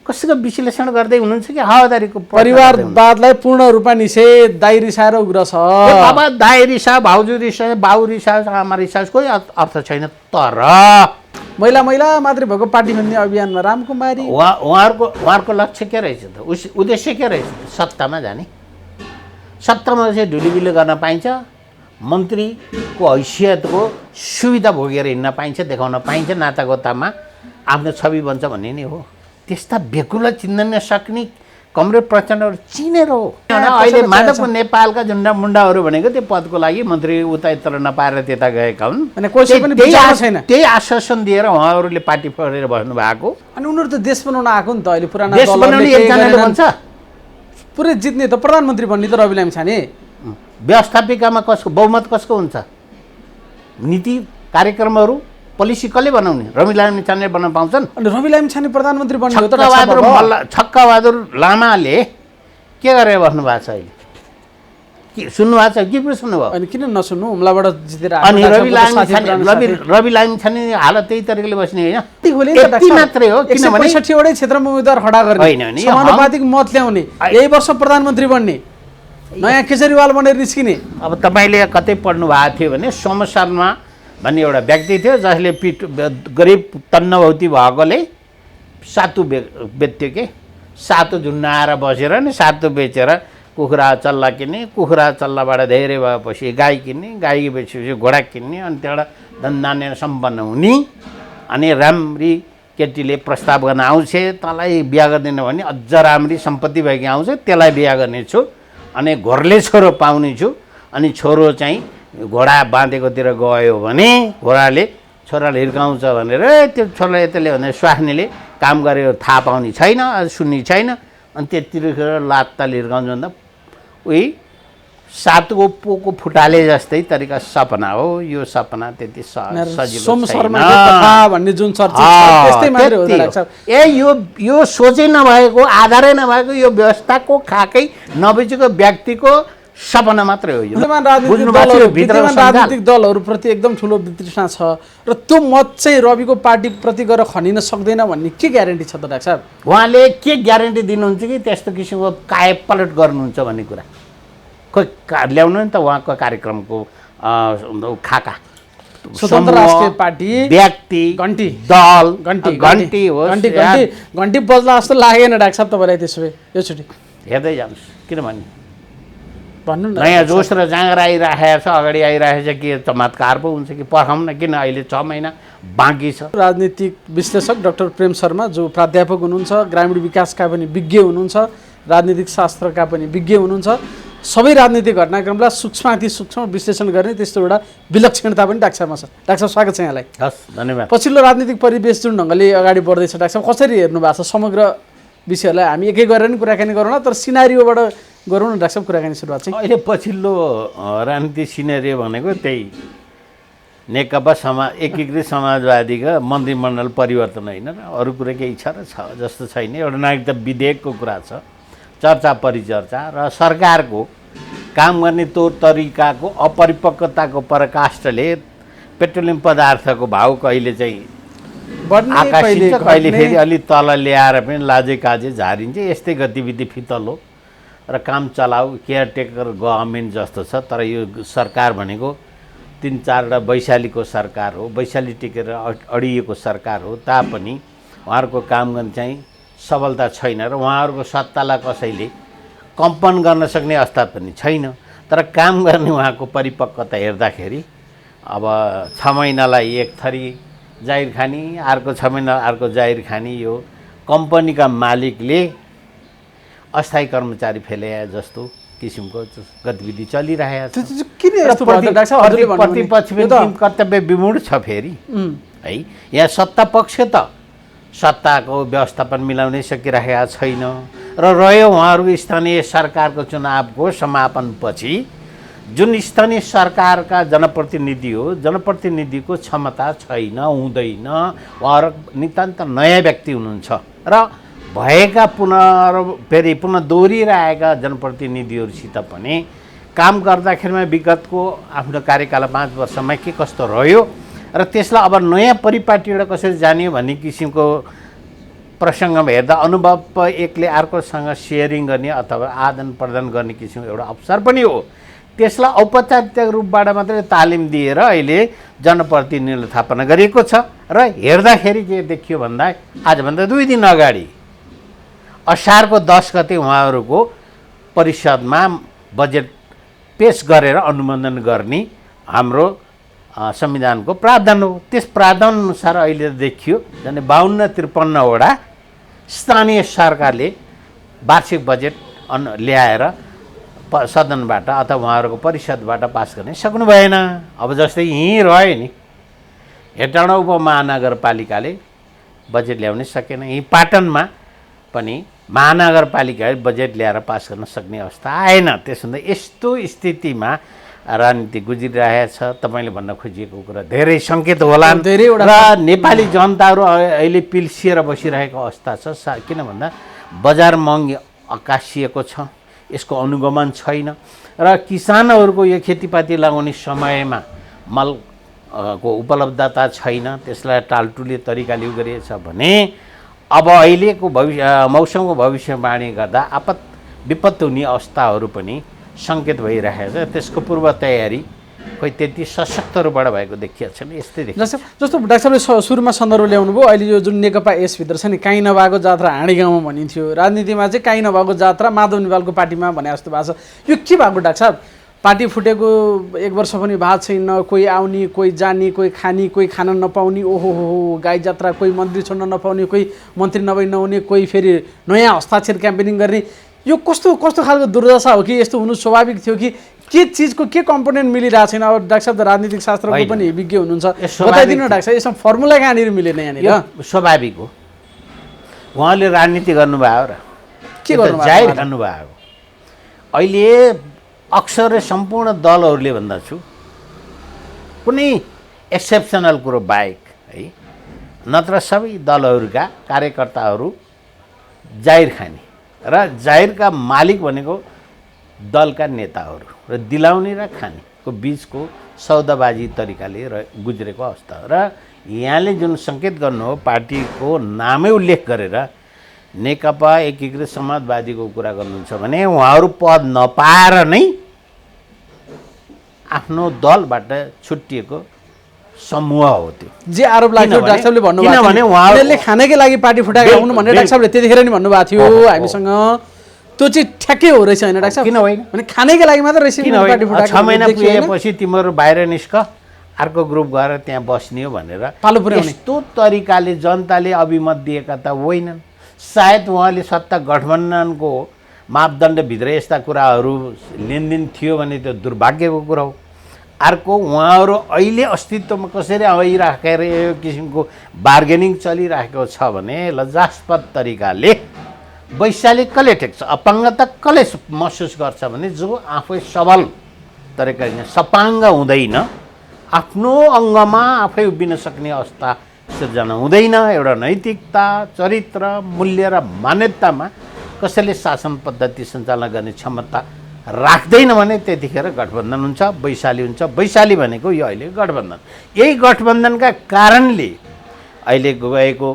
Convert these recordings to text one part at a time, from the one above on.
कसैको विश्लेषण गर्दै हुनुहुन्छ कि हावादारीको परिवारवादलाई पूर्ण रूपमा निषेध, दाइ रिसाएर उग्र छ। अब दाइ रिसा, भाउजू रिसा, बाउ रिसा, आमा रिसा कोही अर्थ छैन। तर महिला मात्रै भएको पार्टी भन्ने अभियानमा रामकुमारी उहाँहरूको लक्ष्य के रहेछ त? उद्देश्य के रहेछ? सत्तामा जाने। सत्तामा चाहिँ ढुलीबिली गर्न पाइन्छ, मन्त्रीको हैसियतको सुविधा भोगेर हिँड्न पाइन्छ, देखाउन पाइन्छ, नातागोतामा आफ्नो छवि बन्छ भन्ने नै हो। त्यस्ता बेकुला चिन्न नसक्ने कमरेड प्रचण्डहरू चिनेर हो। अहिले माधव नेपालका झुन्डा मुन्डाहरू भनेको त्यो पदको लागि मन्त्री उता यत्र नपाएर त्यता गएका हुन्। त्यही आश्वासन दिएर उहाँहरूले पार्टी फरेर बस्नु भएको। अनि उनीहरू त देश बनाउन आएको नि त। अहिले पुरानो देश बनाउने एकजनाले भन्छ पुरै जित्ने त प्रधानमन्त्री बन्ने त रवि लामिछाने। व्यवस्थापिकामा कसको बहुमत कसको हुन्छ? नीति कार्यक्रमहरू पोलिसी कसले बनाउने? रवि लामिछाने बनाउन पाउँछन्? अनि रवि लामिछाने प्रधानमन्त्री बन्ने हो त? छक्कबहादुर लामाले के गरेर बस्नु भएको छ अहिले? के सुन्नु भएको छ के पनि सुन्नुभयो? अनि किन नसुन्नु? हुम्लाबाट जितेर अनि रवि लामिछाने हालत त्यही तरिकाले बस्ने होइन? यति मात्रै हो। किनभने 65 वटै क्षेत्रमा उम्मेदवार खडा गर्ने, समानुपातिक मत ल्याउने, यही वर्ष प्रधानमन्त्री बन्ने, नयाँ केजरीवाल बनेर निस्किने। अब तपाईँले कतै पढ्नु भएको थियो भने सोम शर्मा भन्ने एउटा व्यक्ति थियो जसले गरिब तन्नभौती भएकोले सातु बेच्थ्यो के। सातु झुन्डाएर बसेर नि सातु बेचेर कुखुरा चल्ला किन्ने, कुखुरा चल्लाबाट धेरै भएपछि गाई किन्ने, गाई बेचेपछि घोडा किन्ने, अनि त्यहाँबाट धनधान्य सम्पन्न हुने। अनि राम्री केटीले प्रस्ताव गर्न आउँछ, तँलाई बिहा गरिदिनु भने अझ राम्री सम्पत्ति भएकी आउँछ, त्यसलाई बिहा गर्नेछु, अनि घोरले छोरो पाउने छु। अनि छोरो चाहिँ घोडा बाँधेकोतिर गयो भने घोडाले छोराले हिर्काउँछ भनेर त्यो छोराले यताले भनेर स्वास्नीले काम गरेर थाहा पाउने छैन, सुन्ने छैन। अनि त्यतिखेर लात्ताले हिर्काउँछ भन्दा उही सातको पोको फुटाले जस्तै तरिका सपना हो। यो सपना त्यति सजिलो यो सोचै नभएको, आधारै नभएको, यो व्यवस्थाको खाकै नबुझेको व्यक्तिको सपना मात्रै हो। राजनीतिक दलहरूप्रति एकदम ठुलो वितृष्णा छ र त्यो मत चाहिँ रविको पार्टीप्रति गएर खनिन सक्दैन भन्ने के ग्यारेन्टी छ त डाक्टर साहब? उहाँले के ग्यारेन्टी दिनुहुन्छ कि त्यस्तो किसिमको कायापलट गर्नुहुन्छ भन्ने कुरा खोइ ल्याउनु नि त। उहाँको कार्यक्रमको खाका स्वतन्त्र राष्ट्रिय पार्टी, व्यक्ति, घन्टी, दल, घन्टी बज्ला जस्तो लागेन डाक्टर साहब तपाईँलाई? त्यसो भए योचोटि हेर्दै जानुहोस्। किनभने भन्नु न, नयाँ जोस र जाँगर आइरहेको छ, अगाडि आइरहेको छ। के चमत्कार पो हुन्छ कि पर्खाउँ न? किन अहिले 6 महिना बाँकी छ। राजनीतिक विश्लेषक डाक्टर प्रेम शर्मा जो प्राध्यापक हुनुहुन्छ, ग्रामीण विकासका पनि विज्ञ हुनुहुन्छ, राजनीतिक शास्त्रका पनि विज्ञ हुनुहुन्छ, सबै राजनीतिक घटनाक्रमलाई सूक्ष्माति सूक्ष्म विश्लेषण गर्ने त्यस्तो एउटा विलक्षणता पनि डाक्टर साहबमा छ। डाक्टर साहब स्वागत छ यहाँलाई। हस्, धन्यवाद। पछिल्लो राजनीतिक परिवेश जुन ढङ्गले अगाडि बढ्दैछ डाक्टर साहब कसरी हेर्नु भएको छ? समग्र विषयलाई हामी एकै गरेर नि कुराकानी गरौँ न, तर सिनारियोबाट गरौँ न डाक्टर साहब कुराकानी सुरुवात चाहिँ। अहिले पछिल्लो राजनीतिक सिनेरियो भनेको त्यही नेकपा एकीकृत समाजवादीका मन्त्रीमण्डल परिवर्तन होइन र अरू कुरा केही छ र छ जस्तो छैन। एउटा नागरिकता विधेयकको कुरा छ, चर्चा परिचर्चा, र सरकारको काम गर्ने तौर तरिकाको अपरिपक्वताको पराकाष्ठले पेट्रोलियम पदार्थको भाउ कहिले चाहिँ आकाशिन्छ, कहिले फेरि अलि तल ल्याएर पनि लाजे काजे झारिन्छ। यस्तै गतिविधि फितल हो र काम चलाऊ केयरटेकर गभर्मेन्ट जस्तो छ। तर यो सरकार भनेको 3-4वटा वैशालीको सरकार हो, वैशाली टेकेर अडिएको सरकार हो। तापनि उहाँहरूको काम गर्ने चाहिँ सबलता छैन र उहाँहरूको सत्तालाई कसैले कम्पन गर्न सक्ने अवस्था पनि छैन। तर काम गर्ने उहाँको परिपक्वता हेर्दाखेरि अब 6 महिनालाई एक थरी जाहिर खानी, अर्को 6 महिना अर्को जाहिर खानी, यो कम्पनीका मालिकले अस्थायी कर्मचारी फेलाए जस्तो किसिमको गतिविधि चलिरहेको छ। प्रतिपक्ष पनि कर्तव्य विमूढ छ फेरि है। यहाँ सत्ता पक्ष त सत्ताको व्यवस्थापन मिलाउनै सकिरहेका छैन र रह्यो उहाँहरू स्थानीय सरकारको चुनावको समापनपछि जुन स्थानीय सरकारका जनप्रतिनिधि हो, जनप्रतिनिधिको क्षमता छैन, हुँदैन। उहाँहरू नितान्त नयाँ व्यक्ति हुनुहुन्छ र भएका फेरि पुनः दोहोरिरहेका जनप्रतिनिधिहरूसित पनि काम गर्दाखेरिमा विगतको आफ्नो कार्यकाल 5 वर्षमा के कस्तो रह्यो र त्यसलाई अब नयाँ परिपाटीबाट कसरी जाने भन्ने किसिमको प्रसङ्गमा हेर्दा अनुभव एकले अर्कोसँग सेयरिङ गर्ने अथवा आदान प्रदान गर्ने किसिमको एउटा अवसर पनि हो। त्यसलाई औपचारिक रूपबाट मात्रै तालिम दिएर अहिले जनप्रतिनिधिले स्थापना गरिएको छ र हेर्दाखेरि के देखियो भन्दा आजभन्दा 2 दिन अगाडि असारको 10 गते उहाँहरूको परिषदमा बजेट पेश गरेर अनुमोदन गर्ने हाम्रो संविधानको प्रावधान हो। त्यस प्रावधान अनुसार अहिले देखियो झन् 52-53 वटा स्थानीय सरकारले वार्षिक बजेट ल्याएर सदनबाट अथवा उहाँहरूको परिषदबाट पास गर्ने सक्नु भएन। अब जस्तै यहीँ रह्यो नि, हेटौँडा उपमहानगरपालिकाले बजेट ल्याउनै सकेन, यहीँ पाटनमा पनि महानगरपालिकाले बजेट ल्याएर पास गर्न सक्ने अवस्था आएन। त्यसो हुँदा यस्तो स्थितिमा राजनीति गुज्रिरहेको छ। तपाईँले भन्न खोजिएको कुरा धेरै सङ्केत होला र नेपाली जनताहरू अहिले पिल्सिएर बसिरहेको अवस्था छ। किन भन्दा बजार महँगी आकाशिएको छ, यसको अनुगमन छैन र किसानहरूको यो खेतीपाती लगाउने समयमा मलको उपलब्धता छैन, त्यसलाई टालटुले तरिकाले गरिएछ भने अब अहिलेको मौसमको भविष्यवाणी गर्दा विपत्ति हुने अवस्थाहरू पनि सङ्केत भइरहेको छ। त्यसको पूर्व तयारी खोइ त्यति सशक्त रूपबाट भएको देखिएको छैन। यस्तै देखिन्छ। जस्तो डाक्टर साहबले सुरुमा सन्दर्भ ल्याउनु भयो, अहिले यो जुन नेकपा यसभित्र छ नि, काहीँ नभएको जात्रा हाँडी गाउँमा भनिन्थ्यो, राजनीतिमा चाहिँ काहीँ नभएको जात्रा माधव नेपालको पार्टीमा भने जस्तो भएको छ। यो के भएको डाक्टर साहब? पार्टी फुटेको 1 वर्ष पनि भएको छैन, कोही आउने कोही जाने, कोही खाने कोही खान नपाउने, ओहो हो गाई जात्रा, कोही मन्त्री छोड्न नपाउने, कोही मन्त्री नभई नहुने, कोही फेरि नयाँ हस्ताक्षर क्याम्पेनिङ गर्ने। यो कस्तो खालको दुर्दशा हो कि यस्तो हुनु स्वाभाविक थियो कि के चिजको के कम्पोनेन्ट मिलिरहेको छैन? अब डाक्टर साहब त राजनीतिक शास्त्रको पनि विज्ञ हुनुहुन्छ, बताइदिनु डाक्टर साहब, यसमा फर्मुला कहाँनिर मिलेन? यहाँनिर स्वाभाविक हो, उहाँले राजनीति गर्नुभयो र के गर्नु जाहिर गर्नुभयो। अहिले अक्सर सम्पूर्ण दलहरूले भन्दा छु, कुनै एक्सेप्सनल कुरो बाहेक है, नत्र सबै दलहरूका कार्यकर्ताहरू जाहिर खाने र जाहिरका मालिक भनेको दलका नेताहरू र दिलाउने र खानेको बिचको सौदाबाजी तरिकाले गुज्रेको अवस्था हो। र यहाँले जुन सङ्केत गर्नु हो, पार्टीको नामै उल्लेख गरेर नेकपा एकीकृत समाजवादीको कुरा गर्नुहुन्छ भने उहाँहरू पद नपाएर नै आफ्नो दलबाट छुट्टिएको समूह हो त्यो। जे आरोप लाग्यो डाक्टर साहबले भन्नुभयो, किनभने उहाँहरूले खानेकै लागि पार्टी फुटाएका हुनु भन्ने डाक्टर साहबले त्यतिखेर नि भन्नुभएको थियो हामीसँग। त्यो चाहिँ ठ्याक्कै हो रहेछ होइन डाक्टर साहब? किन होइन, भने खानेकै लागि मात्र रहेछ पार्टी फुटाएको। 6 महिना पुगेपछि तिम्रो बाहिर निस्क, अर्को ग्रुप गएर त्यहाँ बस्ने हो भनेर पालो पुर्याउने यस्तो तरिकाले जनताले अभिमत दिएका त होइनन्। सायद उहाँले सत्ता गठबन्धनको मापदण्डभित्र यस्ता कुराहरू लेनदेन थियो भने त्यो दुर्भाग्यको कुरा हो। अर्को उहाँहरू अहिले अस्तित्वमा कसरी आइराखेर यो किसिमको बार्गेनिङ चलिरहेको छ भने लज्जास्पद तरिकाले वैशाली कसले टेक्छ, अपाङ्गता कसले महसुस गर्छ भने जो आफै सबल तरिकाले सपाङ्ग हुँदैन, आफ्नो अङ्गमा आफै उभिन सक्ने अवस्था सिर्जना हुँदैन, एउटा नैतिकता चरित्र मूल्य र मान्यतामा कसैले शासन पद्धति सञ्चालन गर्ने क्षमता राख्दैन भने त्यतिखेर गठबन्धन हुन्छ, वैशाली हुन्छ। वैशाली भनेको यो अहिले गठबन्धन, यही गठबन्धनका कारणले अहिले गएको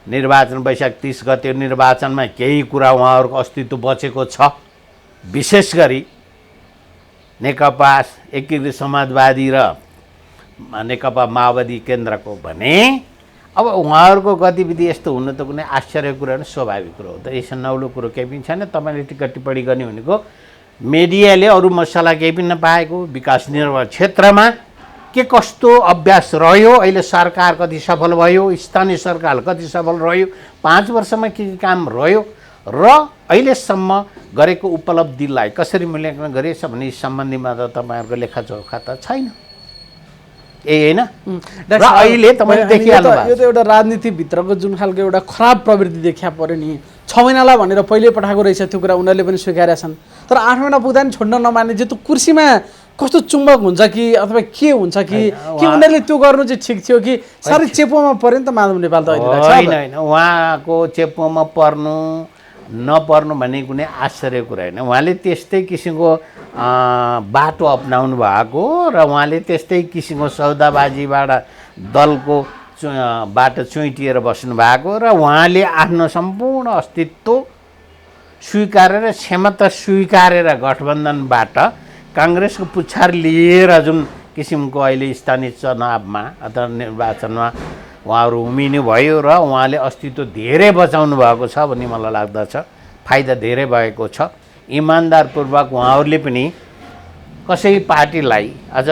निर्वाचन वैशाख 30 गते निर्वाचनमा केही कुरा उहाँहरूको अस्तित्व बचेको छ। विशेष गरी नेकपा एकीकृत समाजवादी र नेकपा माओवादी केन्द्रको भने अब उहाँहरूको गतिविधि यस्तो हुनु त कुनै आश्चर्य कुरा नै स्वाभाविक कुरो हो त। यसो नौलो कुरो केही पनि छैन। तपाईँले टिका टिप्पणी गर्ने भनेको मिडियाले अरू मसला केही पनि नपाएको, विकास निर्माण क्षेत्रमा के कस्तो अभ्यास रह्यो, अहिले सरकार कति सफल भयो, स्थानीय सरकार कति सफल रह्यो, 5 वर्षमा के काम रह्यो र अहिलेसम्म गरेको उपलब्धिलाई कसरी मूल्याङ्कन गरिएछ भन्ने सम्बन्धीमा त तपाईँहरूको लेखाजोखा त छैन। होइन र अहिले तपाईँले देखिहाल्नु भएको यो त एउटा राजनीतिभित्रको जुन खालको एउटा खराब प्रवृत्ति देखा पर्यो नि। 6 महिनालाई भनेर पहिले पठाएको रहेछ त्यो कुरा, उनीहरूले पनि स्वीकारेका छन्। तर 8 महिना पुग्दा नि छोड्न नमान्ने चाहिँ त्यो कुर्सीमा कस्तो चुम्बक हुन्छ कि अथवा के हुन्छ कि उनीहरूले त्यो गर्नु चाहिँ ठिक थियो कि साह्रै चेपोमा पऱ्यो नि त माधव नेपाल त अहिले? होइन, उहाँको चेपोमा पर्नु नपर्नु भन्ने कुनै आश्चर्य कुरा होइन। उहाँले त्यस्तै किसिमको बाटो अपनाउनु भएको र उहाँले त्यस्तै किसिमको सौदाबाजीबाट दलको बाट चुइटिएर बस्नु भएको र उहाँले आफ्नो सम्पूर्ण अस्तित्व स्वीकारेर क्षमता स्वीकारेर गठबन्धनबाट काङ्ग्रेसको पुच्छार लिएर जुन किसिमको अहिले स्थानीय चुनावमा अथवा निर्वाचनमा उहाँहरू उम्रिनु भयो र उहाँले अस्तित्व धेरै बचाउनु भएको छ भन्ने मलाई लाग्दछ। फाइदा धेरै भएको छ। इमान्दारपूर्वक उहाँहरूले पनि कसै पार्टीलाई अझ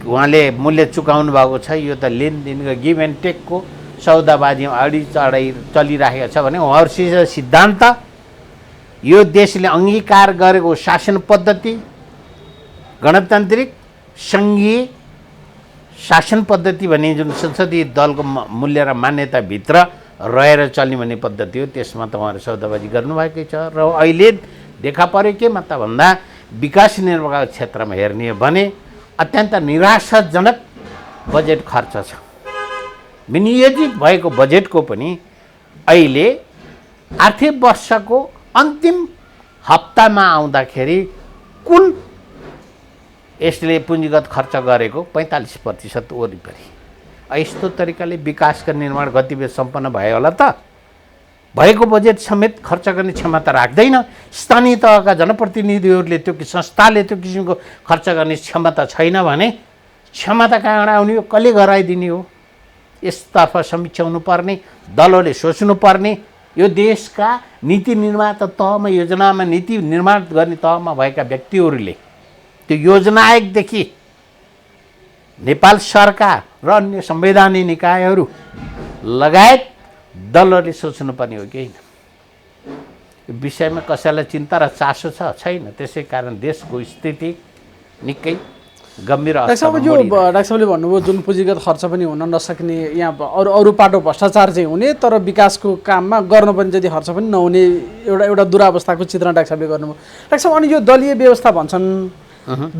उहाँले मूल्य चुकाउनु भएको छ। यो त लेनदेनको गिभ एन्ड टेकको सौदाबाजी अडी चढाइ चलिरहेको छ भने उहाँहरूसित सिद्धान्त यो देशले अङ्गीकार गरेको शासन पद्धति गणतान्त्रिक सङ्घीय शासन पद्धति भन्ने जुन संसदीय दलको मूल्य र मान्यताभित्र रहेर चल्ने भन्ने पद्धति हो, त्यसमा त उहाँहरू सौदाबाजी गर्नुभएकै छ। र अहिले देखा पऱ्यो केमा त भन्दा विकास निर्माणका क्षेत्रमा हेर्ने हो भने अत्यन्त निराशाजनक बजेट खर्च छ। विनियोजित भएको बजेटको पनि अहिले आर्थिक वर्षको अन्तिम हप्तामा आउँदाखेरि कुल यसले पुँजीगत खर्च गरेको 45% वरिपरि। यस्तो तरिकाले विकासका निर्माण गतिविधि सम्पन्न भयो होला त? भएको बजेट समेत खर्च गर्ने क्षमता राख्दैन। स्थानीय तहका जनप्रतिनिधिहरूले त्यो संस्थाले त्यो किसिमको खर्च गर्ने क्षमता छैन भने क्षमता कहाँबाट आउने हो? कसले गराइदिने हो? यसतर्फ समीक्षा हुनुपर्ने, दलहरूले सोच्नुपर्ने। यो देशका नीति निर्माता तहमा योजनामा नीति निर्माण गर्ने तहमा भएका व्यक्तिहरूले त्यो योजना आयोगदेखि नेपाल सरकार र अन्य संवैधानिक निकायहरू लगायत दलहरूले सोच्नुपर्ने हो कि होइन? यो विषयमा कसैलाई चिन्ता र चासो छ? छैन। त्यसै कारण देशको स्थिति निकै गम्भीर अवस्थामा यो डाक्टर साहबले भन्नुभयो जुन पुँजीगत खर्च पनि हुन नसक्ने, यहाँ अरू पाटो भ्रष्टाचार चाहिँ हुने तर विकासको काममा गर्न पनि जति खर्च पनि नहुने एउटा दुरावस्थाको चित्रण डाक्टर साहबले गर्नुभयो। डाक्टर साहब अनि यो दलीय व्यवस्था भन्छन्,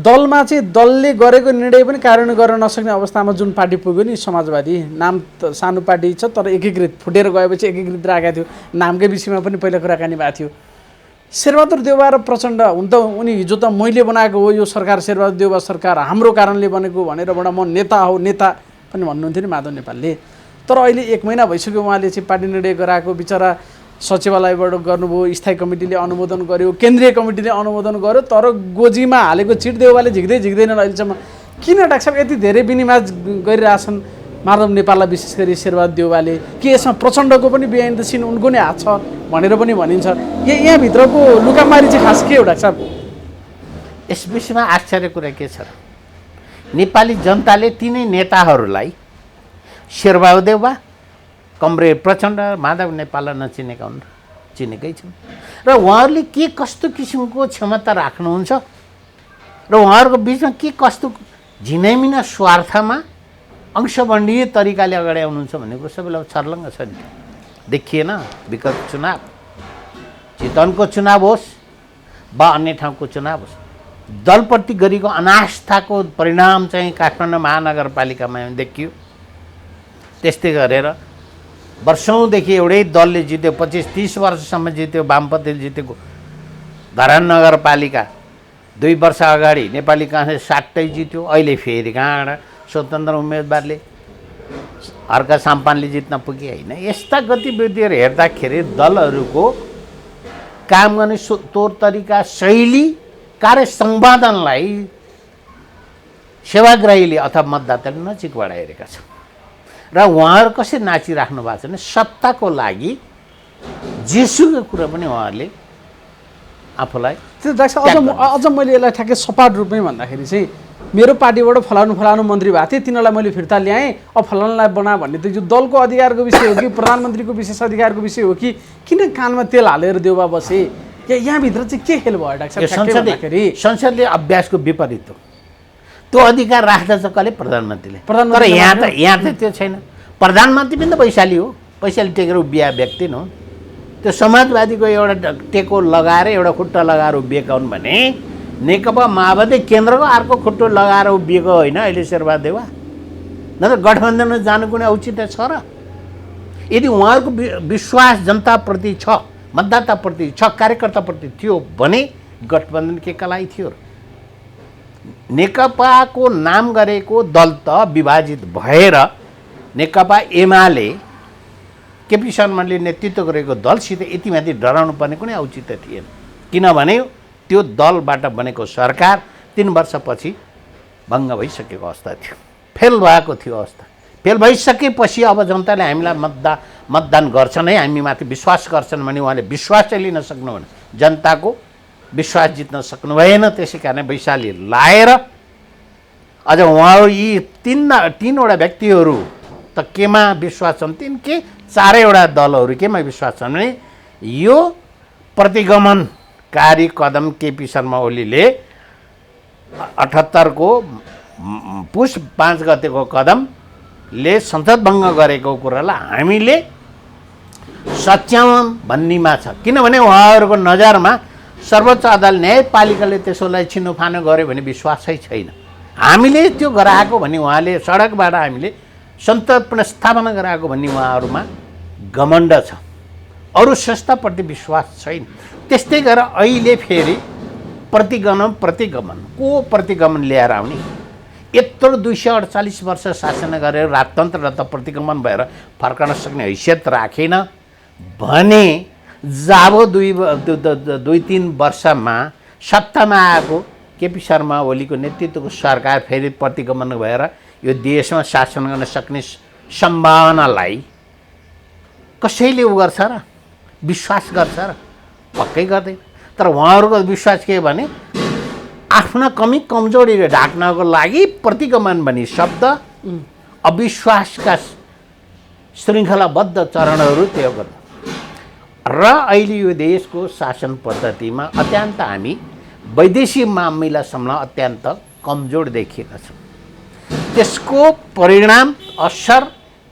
दलमा चाहिँ दलले गरेको निर्णय पनि कार्यान्वयन गर्न नसक्ने अवस्थामा जुन पार्टी पुग्यो नि समाजवादी, नाम त सानो पार्टी छ तर एकीकृत, फुटेर गएपछि एकीकृत राखेको थियो। नामकै विषयमा पनि पहिला कुराकानी भएको थियो। शेरबहादुर देउवा र प्रचण्ड हुन त उनी हिजो त मैले बनाएको हो यो सरकार, शेरबहादुर देउवा सरकार हाम्रो कारणले बनेको भनेर म नेता हो नेता पनि भन्नुहुन्थ्यो नि माधव नेपालले। तर अहिले 1 महिना भइसक्यो उहाँले चाहिँ पार्टी निर्णय गराएको, बिचरा सचिवालयबाट गर्नुभयो, स्थायी कमिटीले अनुमोदन गर्यो, केन्द्रीय कमिटीले अनुमोदन गर्यो, तर गोजीमा हालेको चिट देउवाले झिक्दैनन् अहिलेसम्म। किन डाक्टर साहब यति धेरै विनिमय गरिरहेछन् माधव नेपाललाई, विशेष गरी शेरबहादुर देउवाले? के यसमा प्रचण्डको पनि बिहाइन्ड द सिन उनको नै हात छ भनेर पनि भनिन्छ। यहाँभित्रको लुकामारी चाहिँ खास के हो डाक्टर साहब? यस विषयमा आश्चर्य कुरा के छ र, नेपाली जनताले तिनै नेताहरूलाई शेरबहादुर देउवा, कमरेड प्रचण्ड, माधव नेपाललाई नचिनेका हुन्, चिनेकै छन्। र उहाँहरूले के कस्तो किसिमको क्षमता राख्नुहुन्छ र उहाँहरूको बिचमा के कस्तो झिनाइमिना स्वार्थमा अंशबन्धीय तरिकाले अगाडि आउनुहुन्छ भन्ने कुरो सबैलाई छर्लङ्ग छ नि। देखिएन विगत चुनाव, चितवनको चुनाव होस् वा अन्य ठाउँको चुनाव होस्, दलप्रति गरेको अनास्थाको परिणाम चाहिँ काठमाडौँ महानगरपालिकामा देखियो। त्यस्तै गरेर वर्षौँदेखि एउटै दलले जित्यो, 25-30 वर्षसम्म जित्यो, वामपन्थीले जितेको धरान नगरपालिका 2 वर्ष अगाडि नेपाली काङ्ग्रेस 60 जित्यो। अहिले फेरि कहाँबाट स्वतन्त्र उम्मेदवारले हर्का साम्पानले जित्न पुगे होइन। यस्ता गतिविधिहरू हेर्दाखेरि दलहरूको काम गर्ने तौर तरिका, शैली, कार्य सम्पादनलाई सेवाग्राहीले अथवा मतदाताले नजिकबाट हेरेका छन्। र उहाँहरू कसरी नाचिराख्नु भएको छ भने सत्ताको लागि जेसुकै कुरा पनि उहाँहरूले आफूलाई। डाक्टर साहब अझ मैले यसलाई ठ्याक्कै सपाट रूपमै भन्दाखेरि चाहिँ मेरो पार्टीबाट फलानु मन्त्री भएको थिए, तिनीहरूलाई मैले फिर्ता ल्याएँ, अब फलानुलाई बना भन्ने त यो दलको अधिकारको विषय हो कि प्रधानमन्त्रीको विशेष अधिकारको विषय हो कि किन कानमा तेल हालेर देउवा बसे? यहाँभित्र चाहिँ के खेल भयो डाक्टर साहब? संसदले अभ्यासको विपरीत हो। त्यो अधिकार राख्दा चाहिँ कसले? प्रधानमन्त्रीले। तर यहाँ त त्यो छैन। प्रधानमन्त्री पनि त वैशाली हो, वैशाली टेकेर उभिया व्यक्ति न हो। त्यो समाजवादीको एउटा टेको लगाएर एउटा खुट्टा लगाएर उभिएका हुन् भने नेकपा माओवादी केन्द्रको अर्को खुट्टो लगाएर उभिएको होइन अहिले शेरबहादुर देउवा। नत्र गठबन्धनमा जानु कुनै औचित्य छ र? यदि उहाँहरूको विश्वास जनताप्रति छ, मतदाताप्रति छ, कार्यकर्ताप्रति थियो भने गठबन्धन के कलाई थियो र? नेकपाको नाम गरेको दल त विभाजित भएर नेकपा एमाले केपी शर्माले नेतृत्व गरेको दलसित यति माथि डराउनु पर्ने कुनै औचित्य थिएन। किनभने त्यो दलबाट बनेको सरकार 3 वर्षपछि भङ्ग भइसकेको अवस्था थियो, फेल भएको थियो अवस्था। फेल भइसकेपछि अब जनताले हामीलाई मतदान गर्छन् है, हामीमाथि विश्वास गर्छन् भने उहाँले विश्वासै लिन सक्नु भने जनताको विश्वास जित्न सक्नु भएन। त्यसै कारण वैशाली लाएर अझ उहाँहरू यी तीनवटा व्यक्तिहरू त केमा विश्वास छन्, के 4वटा दलहरू केमा विश्वास छन् भने यो प्रतिगमनकारी कदम केपी शर्मा ओलीले 78 को पुष 5 गतेको कदमले संसद भङ्ग गरेको कुरालाई हामीले सच्याउन भन्नेमा छ। किनभने उहाँहरूको नजरमा सर्वोच्च अदालत न्यायपालिकाले त्यसोलाई छिनोफानो गर्यो भने विश्वासै छैन। हामीले त्यो गराएको भन्ने उहाँले सडकबाट हामीले संसद पुनर्स्थापना गराएको भन्ने उहाँहरूमा घमण्ड छ, अरू संस्थाप्रति विश्वास छैन। त्यस्तै गरेर अहिले फेरि प्रतिगमन को प्रतिगमन ल्याएर आउने? यत्रो 248 वर्ष शासन गरेर राजतन्त्र र त प्रतिगमन भएर फर्कन सक्ने हैसियत राखेन भने जब 2-3 वर्षमा सत्तामा आएको केपी शर्मा ओलीको नेतृत्वको सरकार फेरि प्रतिगमन भएर यो देशमा शासन गर्न सक्ने सम्भावनालाई कसैले उ गर्छ र, विश्वास गर्छ र? पक्कै गर्दैन। तर उहाँहरूको विश्वास के भने आफ्ना कमी कमजोरीले ढाक्नको लागि प्रतिगमन भन्ने शब्द अविश्वासका श्रृङ्खलाबद्ध चरणहरू त्यो गर्नु र अहिले यो देशको शासन पद्धतिमा अत्यन्त हामी वैदेशिक मामिला सम्बन्ध अत्यन्त कमजोर देखिएका छौँ। त्यसको परिणाम असर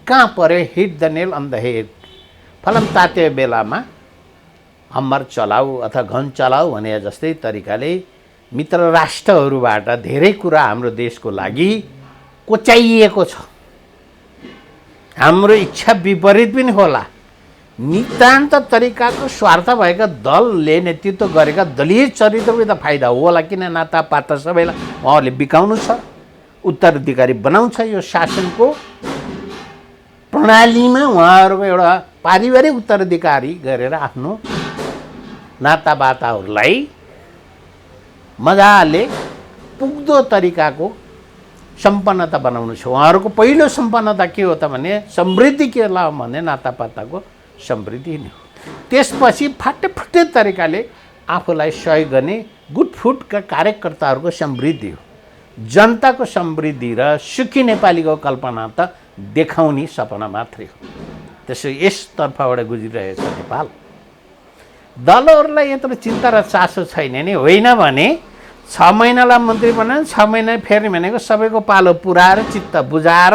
कहाँ पर्यो? Hit the nail on the head. फलम तात्यो बेलामा हम्मर चलाऊ अथवा घन चलाऊ भने जस्तै तरिकाले मित्र राष्ट्रहरूबाट धेरै कुरा हाम्रो देशको लागि कोच्याइएको छ। हाम्रो इच्छा विपरीत पनि होला। नितान्त तरिकाको स्वार्थ भएका दलले नेतृत्व गरेका दलीय चरित्रको त फाइदा होला, किन नातापाता सबैलाई उहाँहरूले बिकाउनु छ, उत्तराधिकारी बनाउँछ। यो शासनको प्रणालीमा उहाँहरूको एउटा पारिवारिक उत्तराधिकारी गरेर आफ्नो नातापाताहरूलाई मजाले पुग्दो तरिकाको सम्पन्नता बनाउनु छ। उहाँहरूको पहिलो सम्पन्नता के हो त भने समृद्धि के होला भने नातापाताको समृद्धि नै हो। त्यसपछि फाटे तरिकाले आफूलाई सहयोग गर्ने गुटफुटका कार्यकर्ताहरूको समृद्धि हो। जनताको समृद्धि र सुखी नेपालीको कल्पना त देखाउने सपना मात्रै हो। त्यसो यसतर्फबाट गुज्रिरहेछ नेपाल। दलहरूलाई यत्रो चिन्ता र चासो छैन नि, होइन भने 6 महिनालाई मन्त्री बनाएर 6 महिना फेर्ने भनेको सबैको पालो पुऱ्याएर चित्त बुझाएर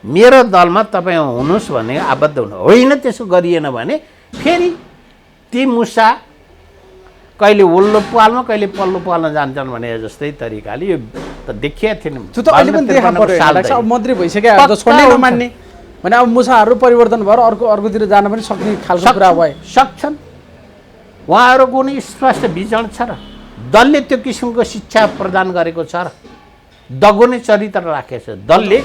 मेरो दलमा तपाईँ हुनुहोस् भने आबद्ध हुनु होइन। त्यसो गरिएन भने फेरि ती मुसा कहिले वल्लो पालमा कहिले पल्लो पाल्न जान्छन् भने जस्तै तरिकाले यो त देखिया थिएन। त्यो त अहिले पनि देखा पर्यो। अब मन्त्री भइसक्यो, अब त छोड्नै नमान्ने भने अब मुसाहरू परिवर्तन भएर अर्कोतिर जान पनि सक्ने खालको कुरा भए सक्छन्। उहाँहरूको कुनै स्पष्ट विजन छ र? दलले त्यो किसिमको शिक्षा प्रदान गरेको छ र? दगुने चरित्र राखेको छ। दलले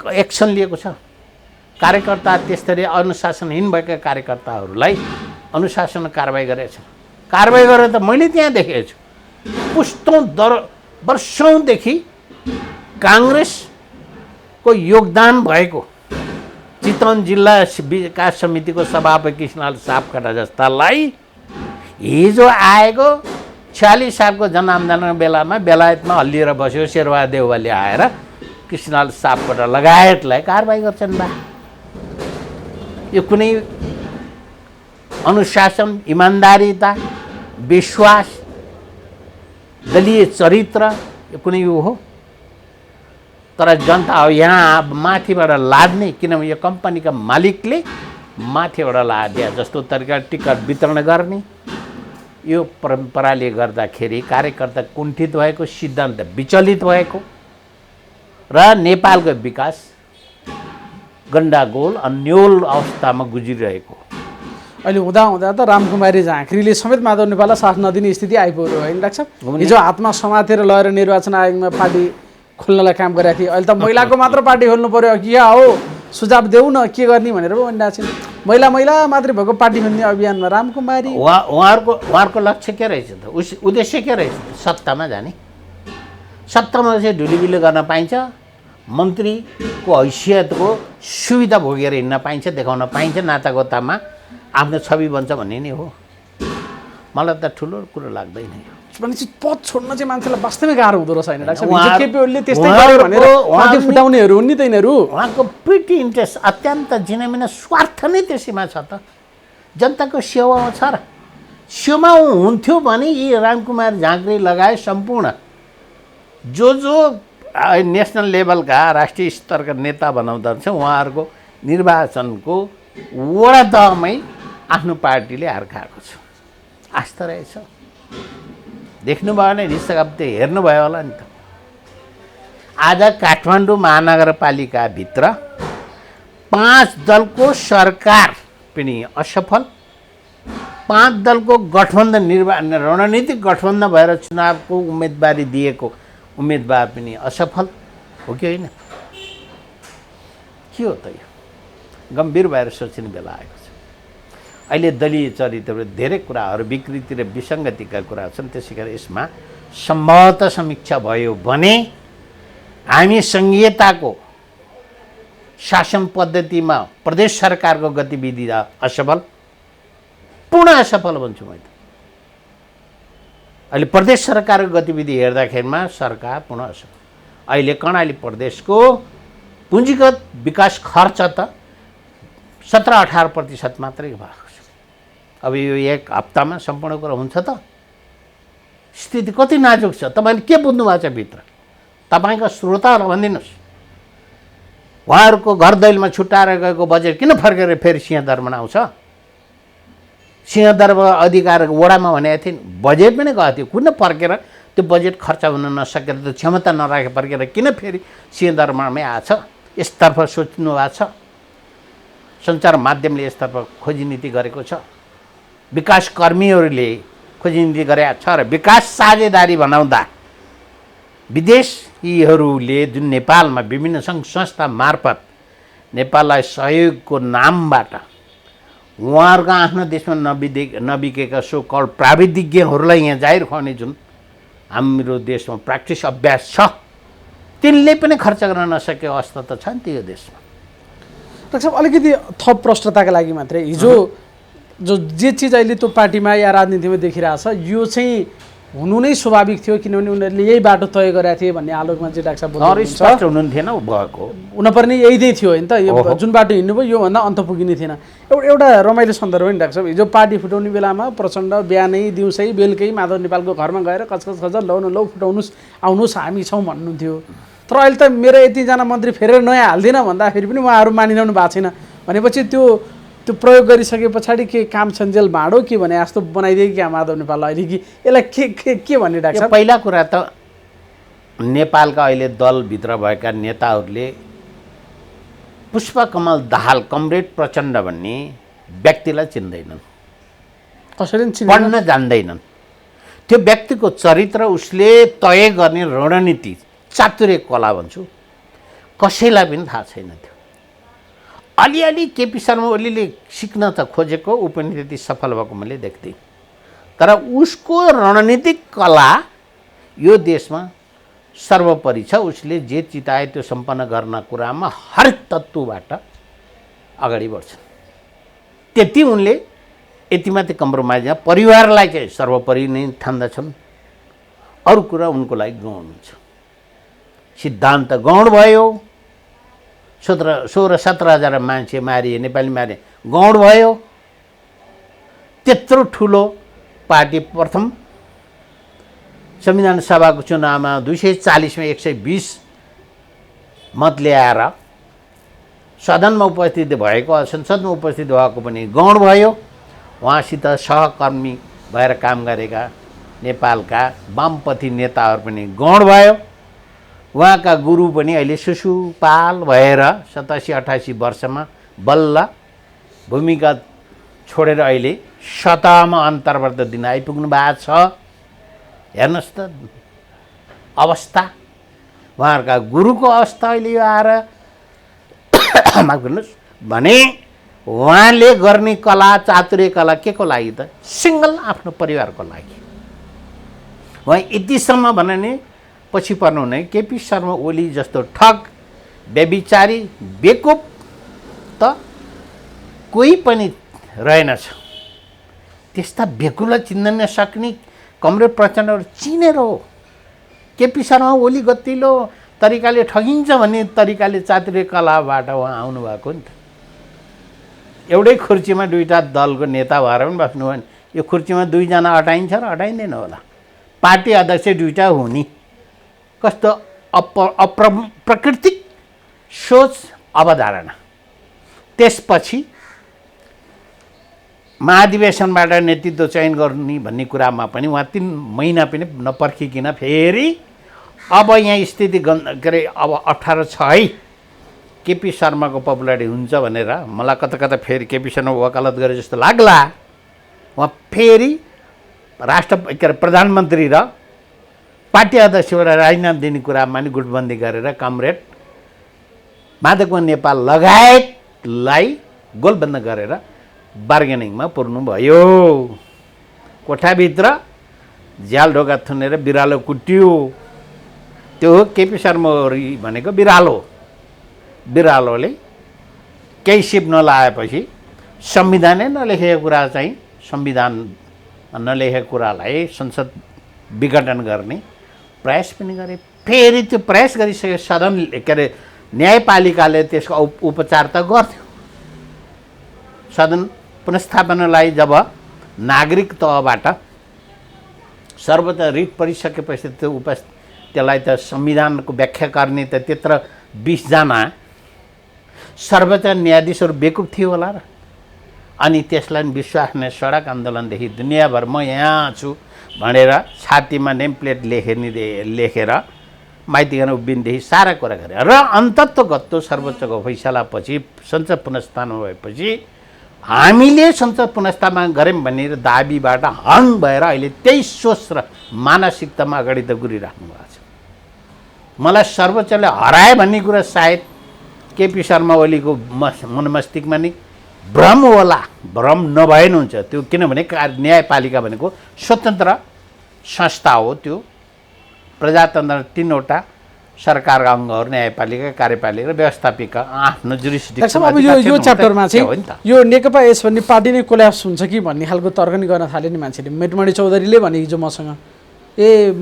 एक्सन लिएको छ। कार्यकर्ता त्यसरी अनुशासनहीन भएका कार्यकर्ताहरूलाई अनुशासन कारबाही गरेको छ। कारबाही गरेर त मैले त्यहाँ देखेको छु। पुस्तौँ वर्षौँदेखि काङ्ग्रेसको योगदान भएको चितवन जिल्ला विकास समितिको सभापति कृष्णलाल सापकोटा जस्तालाई हिजो आएको 46 सालको जनआन्दोलनको बेलामा बेलायतमा हल्लिएर बस्यो शेरबहादुर देउवाले आएर कृष्णलाल सापकोटा लगायतलाई कारबाही गर्छन् बा। यो कुनै अनुशासन, इमान्दारिता, विश्वास, दलीय चरित्र यो कुनै यो हो? तर जनता अब यहाँ माथिबाट लाद्ने, किनभने यो कम्पनीका मालिकले माथिबाट लादिया जस्तो तरिका टिकट वितरण गर्ने, यो परम्पराले गर्दाखेरि कार्यकर्ता कुण्ठित भएको, सिद्धान्त विचलित भएको र नेपालको विकास गण्डागोल अन्योल अवस्थामा गुज्रिरहेको। अहिले हुँदा त रामकुमारी झाँक्रीले समेत माधव नेपाललाई साथ नदिने स्थिति आइपुग्यो होइन डाक्टर साहब? हिजो हातमा समातेर लगेर निर्वाचन आयोगमा पार्टी खोल्नलाई काम गरेको थिए। अहिले त महिलाको मात्र पार्टी खोल्नु पर्यो कि हो? सुझाव देऊ न के गर्ने भनेर पो भनिरहेको छिन्। महिला मात्रै भएको पार्टी भन्ने अभियानमा रामकुमारी उहाँहरूको लक्ष्य के रहेछ त, उद्देश्य के रहेछ त? सत्तामा जाने। सत्तामा चाहिँ ढुलीबिली गर्न पाइन्छ, मन्त्रीको हैसियतको सुविधा भोगेर हिँड्न पाइन्छ, देखाउन पाइन्छ, नातागोतामा आफ्नो छवि बन्छ भन्ने नै हो। मलाई त ठुलो कुरो लाग्दैन यो। भनेपछि पद छोड्न चाहिँ मान्छेलाई वास्तवमै गाह्रो हुँदो रहेछ होइन डाक्टर साहब? उहाँहरू- केपी ओलीले त्यस्तै गर्यो भनेर पार्टी फुटाउनेहरू हुन् नि त यिनीहरू। उहाँको प्रिटी इन्ट्रेस्ट अत्यन्त जिनामिना स्वार्थ नै त्यसैमा छ त। जनताको सेवामा छ र सेवामा हुन्थ्यो भने यी रामकुमार झाँक्री लगायत सम्पूर्ण जो नेसनल लेभलका राष्ट्रिय स्तरका नेता बनाउँदा छ उहाँहरूको निर्वाचनको वडा तहमै आफ्नो पार्टीले हार खाएको छ। आस्था रहेछ। देख्नुभयो भने निष्कब्दै हेर्नुभयो होला नि त। आज काठमाडौँ महानगरपालिकाभित्र 5 दलको सरकार पनि असफल, 5 दलको गठबन्धन रणनीतिक गठबन्धन भएर चुनावको उम्मेदवारी दिएको उम्मेदवार पनि असफल हो कि होइन? के हो त यो? गम्भीर भएर सोच्ने बेला आएको छ। अहिले दलीय चरित्र धेरै कुराहरू विकृति र विसङ्गतिका कुरा छन्। त्यसै गरी यसमा सम्भवतः समीक्षा भयो भने हामी सङ्घीयताको शासन पद्धतिमा प्रदेश सरकारको गतिविधि असफल, पूर्ण असफल भन्छु मैले। अहिले प्रदेश सरकारको गतिविधि हेर्दाखेरिमा सरकार पूर्ण असफल। अहिले कर्णाली प्रदेशको पुँजीगत विकास खर्च त 17-18% मात्रै भएको छ। अब यो एक हप्तामा सम्पूर्ण कुरा हुन्छ त? स्थिति कति नाजुक छ तपाईँले के बुझ्नु भएको छ भित्र? तपाईँका श्रोताहरूलाई भनिदिनुहोस्। उहाँहरूको घर दैलमा छुट्टाएर गएको बजेट किन फर्केर फेरि सिंहदरबार आउँछ? सिंहदरबार अधिकार वडामा भनेको थिएँ बजेट पनि गएको थियो, किन फर्केर त्यो बजेट खर्च हुन नसकेर त्यो क्षमता नराखे फर्केर किन फेरि सिंहदरबारमै आएछ? यसतर्फ सोच्नु भएको छ? सञ्चार माध्यमले यसतर्फ खोजी नीति गरेको छ, विकास कर्मीहरूले खोजी नीति गरेका छ र विकास साझेदारी बनाउँदा विदेशीहरूले जुन नेपालमा विभिन्न सङ्घ संस्था मार्फत नेपाललाई सहयोगको नामबाट उहाँहरूका आफ्नो देशमा नबिकेका सो कल प्राविधिज्ञहरूलाई यहाँ जाहिर खुवाउने जुन हाम्रो देशमा प्र्याक्टिस अभ्यास छ तिनले पनि खर्च गर्न नसकेको अवस्था त छ नि त्यो देशमा। डाक्टर साहब अलिकति थप प्रश्नताका लागि मात्रै, हिजो जे चिज अहिले त्यो पार्टीमा या राजनीतिमा देखिरहेछ यो चाहिँ हुनु नै स्वाभाविक थियो, किनभने उनीहरूले यही बाटो तय गरेका थिए भन्ने आलोकमा चाहिँ डाक्टर साहब स्पष्ट हुनुहुन्थेन भएको हुनुपर्ने यही नै थियो होइन त? यो जुन बाटो हिँड्नुभयो योभन्दा अन्त पुगिने थिएन। एउटा रमाइलो सन्दर्भ नि डाक्टर साहब, हिजो पार्टी फुटाउने बेलामा प्रचण्ड बिहानै दिउँसै बेलुकै माधव नेपालको घरमा गएर कचकच लौ फुटाउनुहोस् आउनुहोस् हामी छौँ भन्नुहुन्थ्यो। तर अहिले त मेरो यतिजना मन्त्री फेरेर नयाँ हाल्दिनँ भन्दाखेरि पनि उहाँहरू मानिरहनु भएको छैन। भनेपछि त्यो प्रयोग गरिसके पछाडि के काम छन्जेल भाँडो के भने जस्तो बनाइदियो कि माधव नेपाललाई अहिले कि यसलाई के भन्ने डाक्टर साहब? पहिला कुरा त नेपालका अहिले दलभित्र भएका नेताहरूले पुष्पकमल दाहाल कमरेड प्रचण्ड भन्ने व्यक्तिलाई चिन्दैनन्, कसरी पढ्न जान्दैनन्। त्यो व्यक्तिको चरित्र उसले तय गर्ने रणनीति चातुर्य कला भन्छु कसैलाई पनि थाहा छैन। त्यो अलिअलि केपी शर्मा ओलीले सिक्न त खोजेको, ऊ पनि त्यति सफल भएको मैले देख्थेँ। तर उसको रणनीतिक कला यो देशमा सर्वोपरि छ। उसले जे चिताए त्यो सम्पन्न गर्न कुरामा हरेक तत्त्वबाट अगाडि बढ्छन्। त्यति उनले यति मात्रै कम्प्रोमाइज परिवारलाई चाहिँ सर्वोपरि नै ठान्दछन्। अरू कुरा उनको लागि गौण हुन्छ। सिद्धान्त गौण भयो, 16-17 मान्छे मारिए, नेपाली मारिए, गौण भयो। त्यत्रो ठुलो पार्टी प्रथम संविधान सभाको चुनावमा 240 मा 120 मत ल्याएर सदनमा उपस्थित भएको, संसदमा उपस्थित भएको पनि गौण भयो। उहाँसित सहकर्मी भएर काम गरेका नेपालका वामपन्थी नेताहरू पनि गौण भयो। उहाँका गुरु पनि अहिले शिशुपाल भएर 87-88 वर्षमा बल्ल भूमिका छोडेर अहिले सतहमा अन्तर्वर्त दिन आइपुग्नु भएको छ। हेर्नुहोस् त अवस्था, उहाँहरूका गुरुको अवस्था अहिले यो आएर माफ गर्नुहोस् भने उहाँले गर्ने कला चातुर्य कला के को लागि त सिङ्गल आफ्नो परिवारको लागि उहाँ यतिसम्म भने नि पछि पर्नु हुने केपी शर्मा ओली जस्तो ठग व्यभिचारी बेकुप त कोही पनि रहेनछ त्यस्ता बेकुला चिन्न नसक्ने कमरेड प्रचण्डहरू चिनेर हो केपी शर्मा ओली गतिलो तरिकाले ठगिन्छ भन्ने तरिकाले चातुर्य कलाबाट उहाँ आउनुभएको नि त एउटै खुर्चीमा दुईवटा दलको नेता भएर पनि बस्नुभयो भने यो खुर्चीमा दुईजना अटाइन्छ र अटाइँदैन होला पार्टी अध्यक्ष दुईवटा हुने कस्तो अप्राकृतिक सोच अवधारणा त्यसपछि महाधिवेशनबाट नेतृत्व चयन गर्ने भन्ने कुरामा पनि उहाँ 3 महिना पनि नपर्खिकन फेरि अब यहाँ स्थिति के अरे अब 18 छ है केपी शर्माको पपुलारिटी हुन्छ भनेर मलाई कता कता फेरि केपी शर्मा वकालत गरे जस्तो लाग्ला उहाँ फेरि के अरे प्रधानमन्त्री र पार्टी अध्यक्षबाट राजीनामा दिने कुरामा नि गुटबन्दी गरेर कमरेड माधव नेपाल लगायतलाई गोलबन्द गरेर बार्गेनिङमा पुर्नुभयो कोठाभित्र झ्याल ढोका थुनेर बिरालो कुट्यो त्यो हो केपी शर्मा ओली भनेको बिरालोले केही सिप नलाएपछि संविधानै नलेखेको कुरा चाहिँ संविधान नलेखेको कुरालाई संसद विघटन गर्ने प्रयास पनि गरे फेरि त्यो प्रयास गरिसके सदन के अरे न्यायपालिकाले त्यसको उपचार त गर्थ्यो सदन पुनस्थापनालाई जब नागरिक तहबाट सर्वोच्च रिट परिसकेपछि त्यो त्यसलाई त संविधानको व्याख्या गर्ने त त्यत्र 20 जना सर्वोच्च न्यायाधीशहरू बेकुब थियो होला र अनि त्यसलाई विश्वास नै सडक आन्दोलनदेखि दुनियाँभर म यहाँ छु भनेर छातीमा नेम प्लेट लेखेर माइतीगन उभिनदेखि सारा कुरा गरे र अन्ततोगत्तो सर्वोच्चको फैसलापछि संसद पुनस्थापना भएपछि हामीले संसद पुनस्थापना गऱ्यौँ भनेर दाबीबाट हङ भएर अहिले त्यही सोच र मानसिकतामा अगाडि त गुरिराख्नु भएको छ मलाई सर्वोच्चले हराए भन्ने कुरा सायद केपी शर्मा ओलीको मन मस्तिष्कमा नि भ्रम होला भ्रम नभए हुन्छ त्यो किनभने न्यायपालिका भनेको स्वतन्त्र संस्था हो त्यो प्रजातन्त्र 3वटा सरकारका अङ्गहरू न्यायपालिका कार्यपालिका र व्यवस्थापिका आफ्नो जुरिस्डिक्सन अब यो च्याप्टरमा चाहिँ यो नेकपा एस भन्ने पार्टी नै कोल्याप्स हुन्छ कि भन्ने खालको तर्क नि गर्न थाले नि मान्छेले मेटमणि चौधरीले भने हिजो मसँग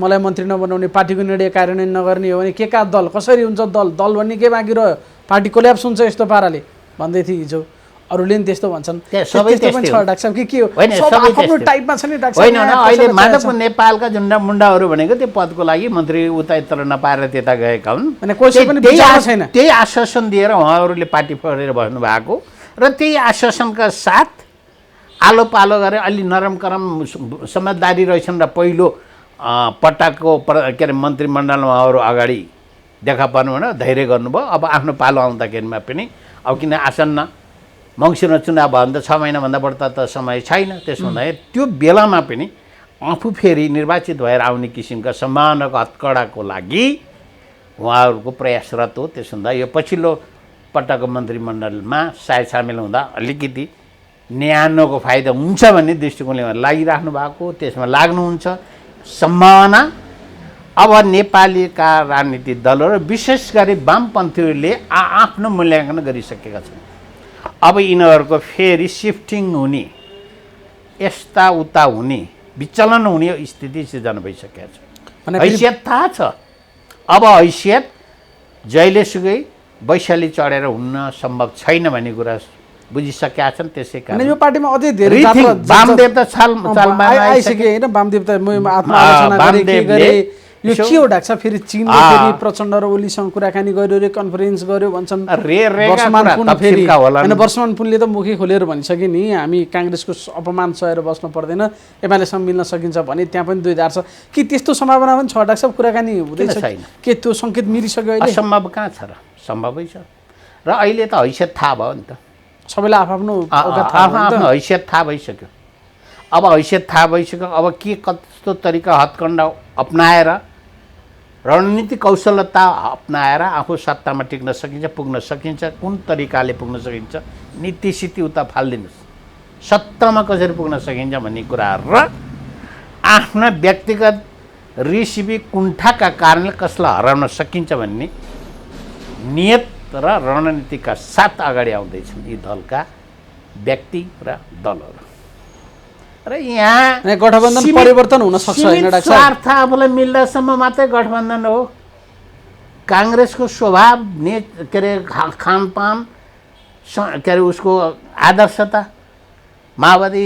मलाई मन्त्री नबनाउने पार्टीको निर्णय कार्यान्वयन नगर्ने हो भने के का दल कसरी हुन्छ दल भन्ने के बाँकी रह्यो पार्टी कोल्याप्स हुन्छ यस्तो पाराले भन्दै थिए हिजो अरूले नि त्यस्तो भन्छन् सबै त्यस्तै हो डाक्टर साहब के हो होइन सबै आफ्नो टाइपमा छ नि डाक्टर होइन अहिले माधव नेपालका झुन्डा मुन्डाहरू भनेको त्यो पदको लागि मन्त्री उता यत्र नपाएर त्यता गएका हुन् अनि कसै पनि विचार छैन त्यही आश्वासन दिएर उहाँहरूले पार्टी फोडेर बस्नु भएको र त्यही आश्वासनका साथ आलो पालो गरेर अलि नरम करम समझदारी रहेछन् र पहिलो पटकको के अरे मन्त्रीमण्डलमा उहाँहरू अगाडि देखा पर्नु भने धैर्य गर्नुभयो अब आफ्नो पालो आउँदाखेरिमा पनि अब किन आसन्न मङ्सिरमा चुनाव भयो भने त 6 महिनाभन्दा बढ्ता त समय छैन त्यसो हुँदाखेरि त्यो बेलामा पनि आफू फेरि निर्वाचित भएर आउने किसिमका सम्मानको हत्कडा लागि उहाँहरूको प्रयासरत हो त्यसो हुँदा यो पछिल्लो पटकको मन्त्रीमण्डलमा सायद सामेल हुँदा अलिकति न्यानोको फाइदा हुन्छ भन्ने दृष्टिकोणले लागिराख्नु भएको त्यसमा लाग्नुहुन्छ सम्भावना अब नेपालीका राजनीतिक दलहरू विशेष गरी वामपन्थीहरूले आफ्नो मूल्याङ्कन गरिसकेका छन् अब यिनीहरूको फेरि सिफ्टिङ हुने यस्ता उता हुने विचलन हुने स्थिति सिर्जना भइसकेको छ हैसियत थाहा छ अब हैसियत जहिलेसुकै वैशाली चढेर हुन सम्भव छैन भन्ने कुरा बुझिसकेका छन् त्यसै कारण यो पार्टीमा अझै धेरै वामदेव त चालमा आइसके हैन वामदेव त आत्मआलोचना गरे यो के हो डाक्टर फेरि चीनले फेरि प्रचण्ड र ओलीसँग कुराकानी गर्यो रे कन्फरेन्स गर्यो भन्छन् वर्षमान पुनले त मुखै खोलेर भनिसके नि हामी काङ्ग्रेसको अपमान सहेर बस्न पर्दैन एमालेसँग मिल्न सकिन्छ भने त्यहाँ पनि 2008 छ कि त्यस्तो सम्भावना पनि छ डाक्टर कुराकानी हुँदैछ के त्यो सङ्केत मिलिसक्यो अहिले असम्भव कहाँ छ र सम्भवै छ र अहिले त हैसियत थाहा भयो नि त सबैलाई आफ्नो हैसियत थाहा भइसक्यो अब हैसियत थाहा भइसक्यो अब के कस्तो तरिका हत्कण्डा अपनाएर रणनीतिक कौशलता अपनाएर आफू सत्तामा टिक्न सकिन्छ, पुग्न सकिन्छ, कुन तरिकाले पुग्न सकिन्छ, नीति सिति उता फालिदिनुहोस्, सत्तामा कसरी पुग्न सकिन्छ भन्ने कुराहरू र आफ्ना व्यक्तिगत रिसिपी कुण्ठाका कारणले कसलाई हराउन सकिन्छ भन्ने नियत र रणनीतिका साथ अगाडि आउँदैछन् यी दलका व्यक्ति र दलहरू। र यहाँ गठबन्धन परिवर्तन हुन सक्छ हैन डाक्टर साहब? स्वार्थ आफूलाई मिल्दासम्म मात्रै गठबन्धन हो। काङ्ग्रेसको स्वभाव के अरे खानपान के अरे उसको आदर्शता माओवादी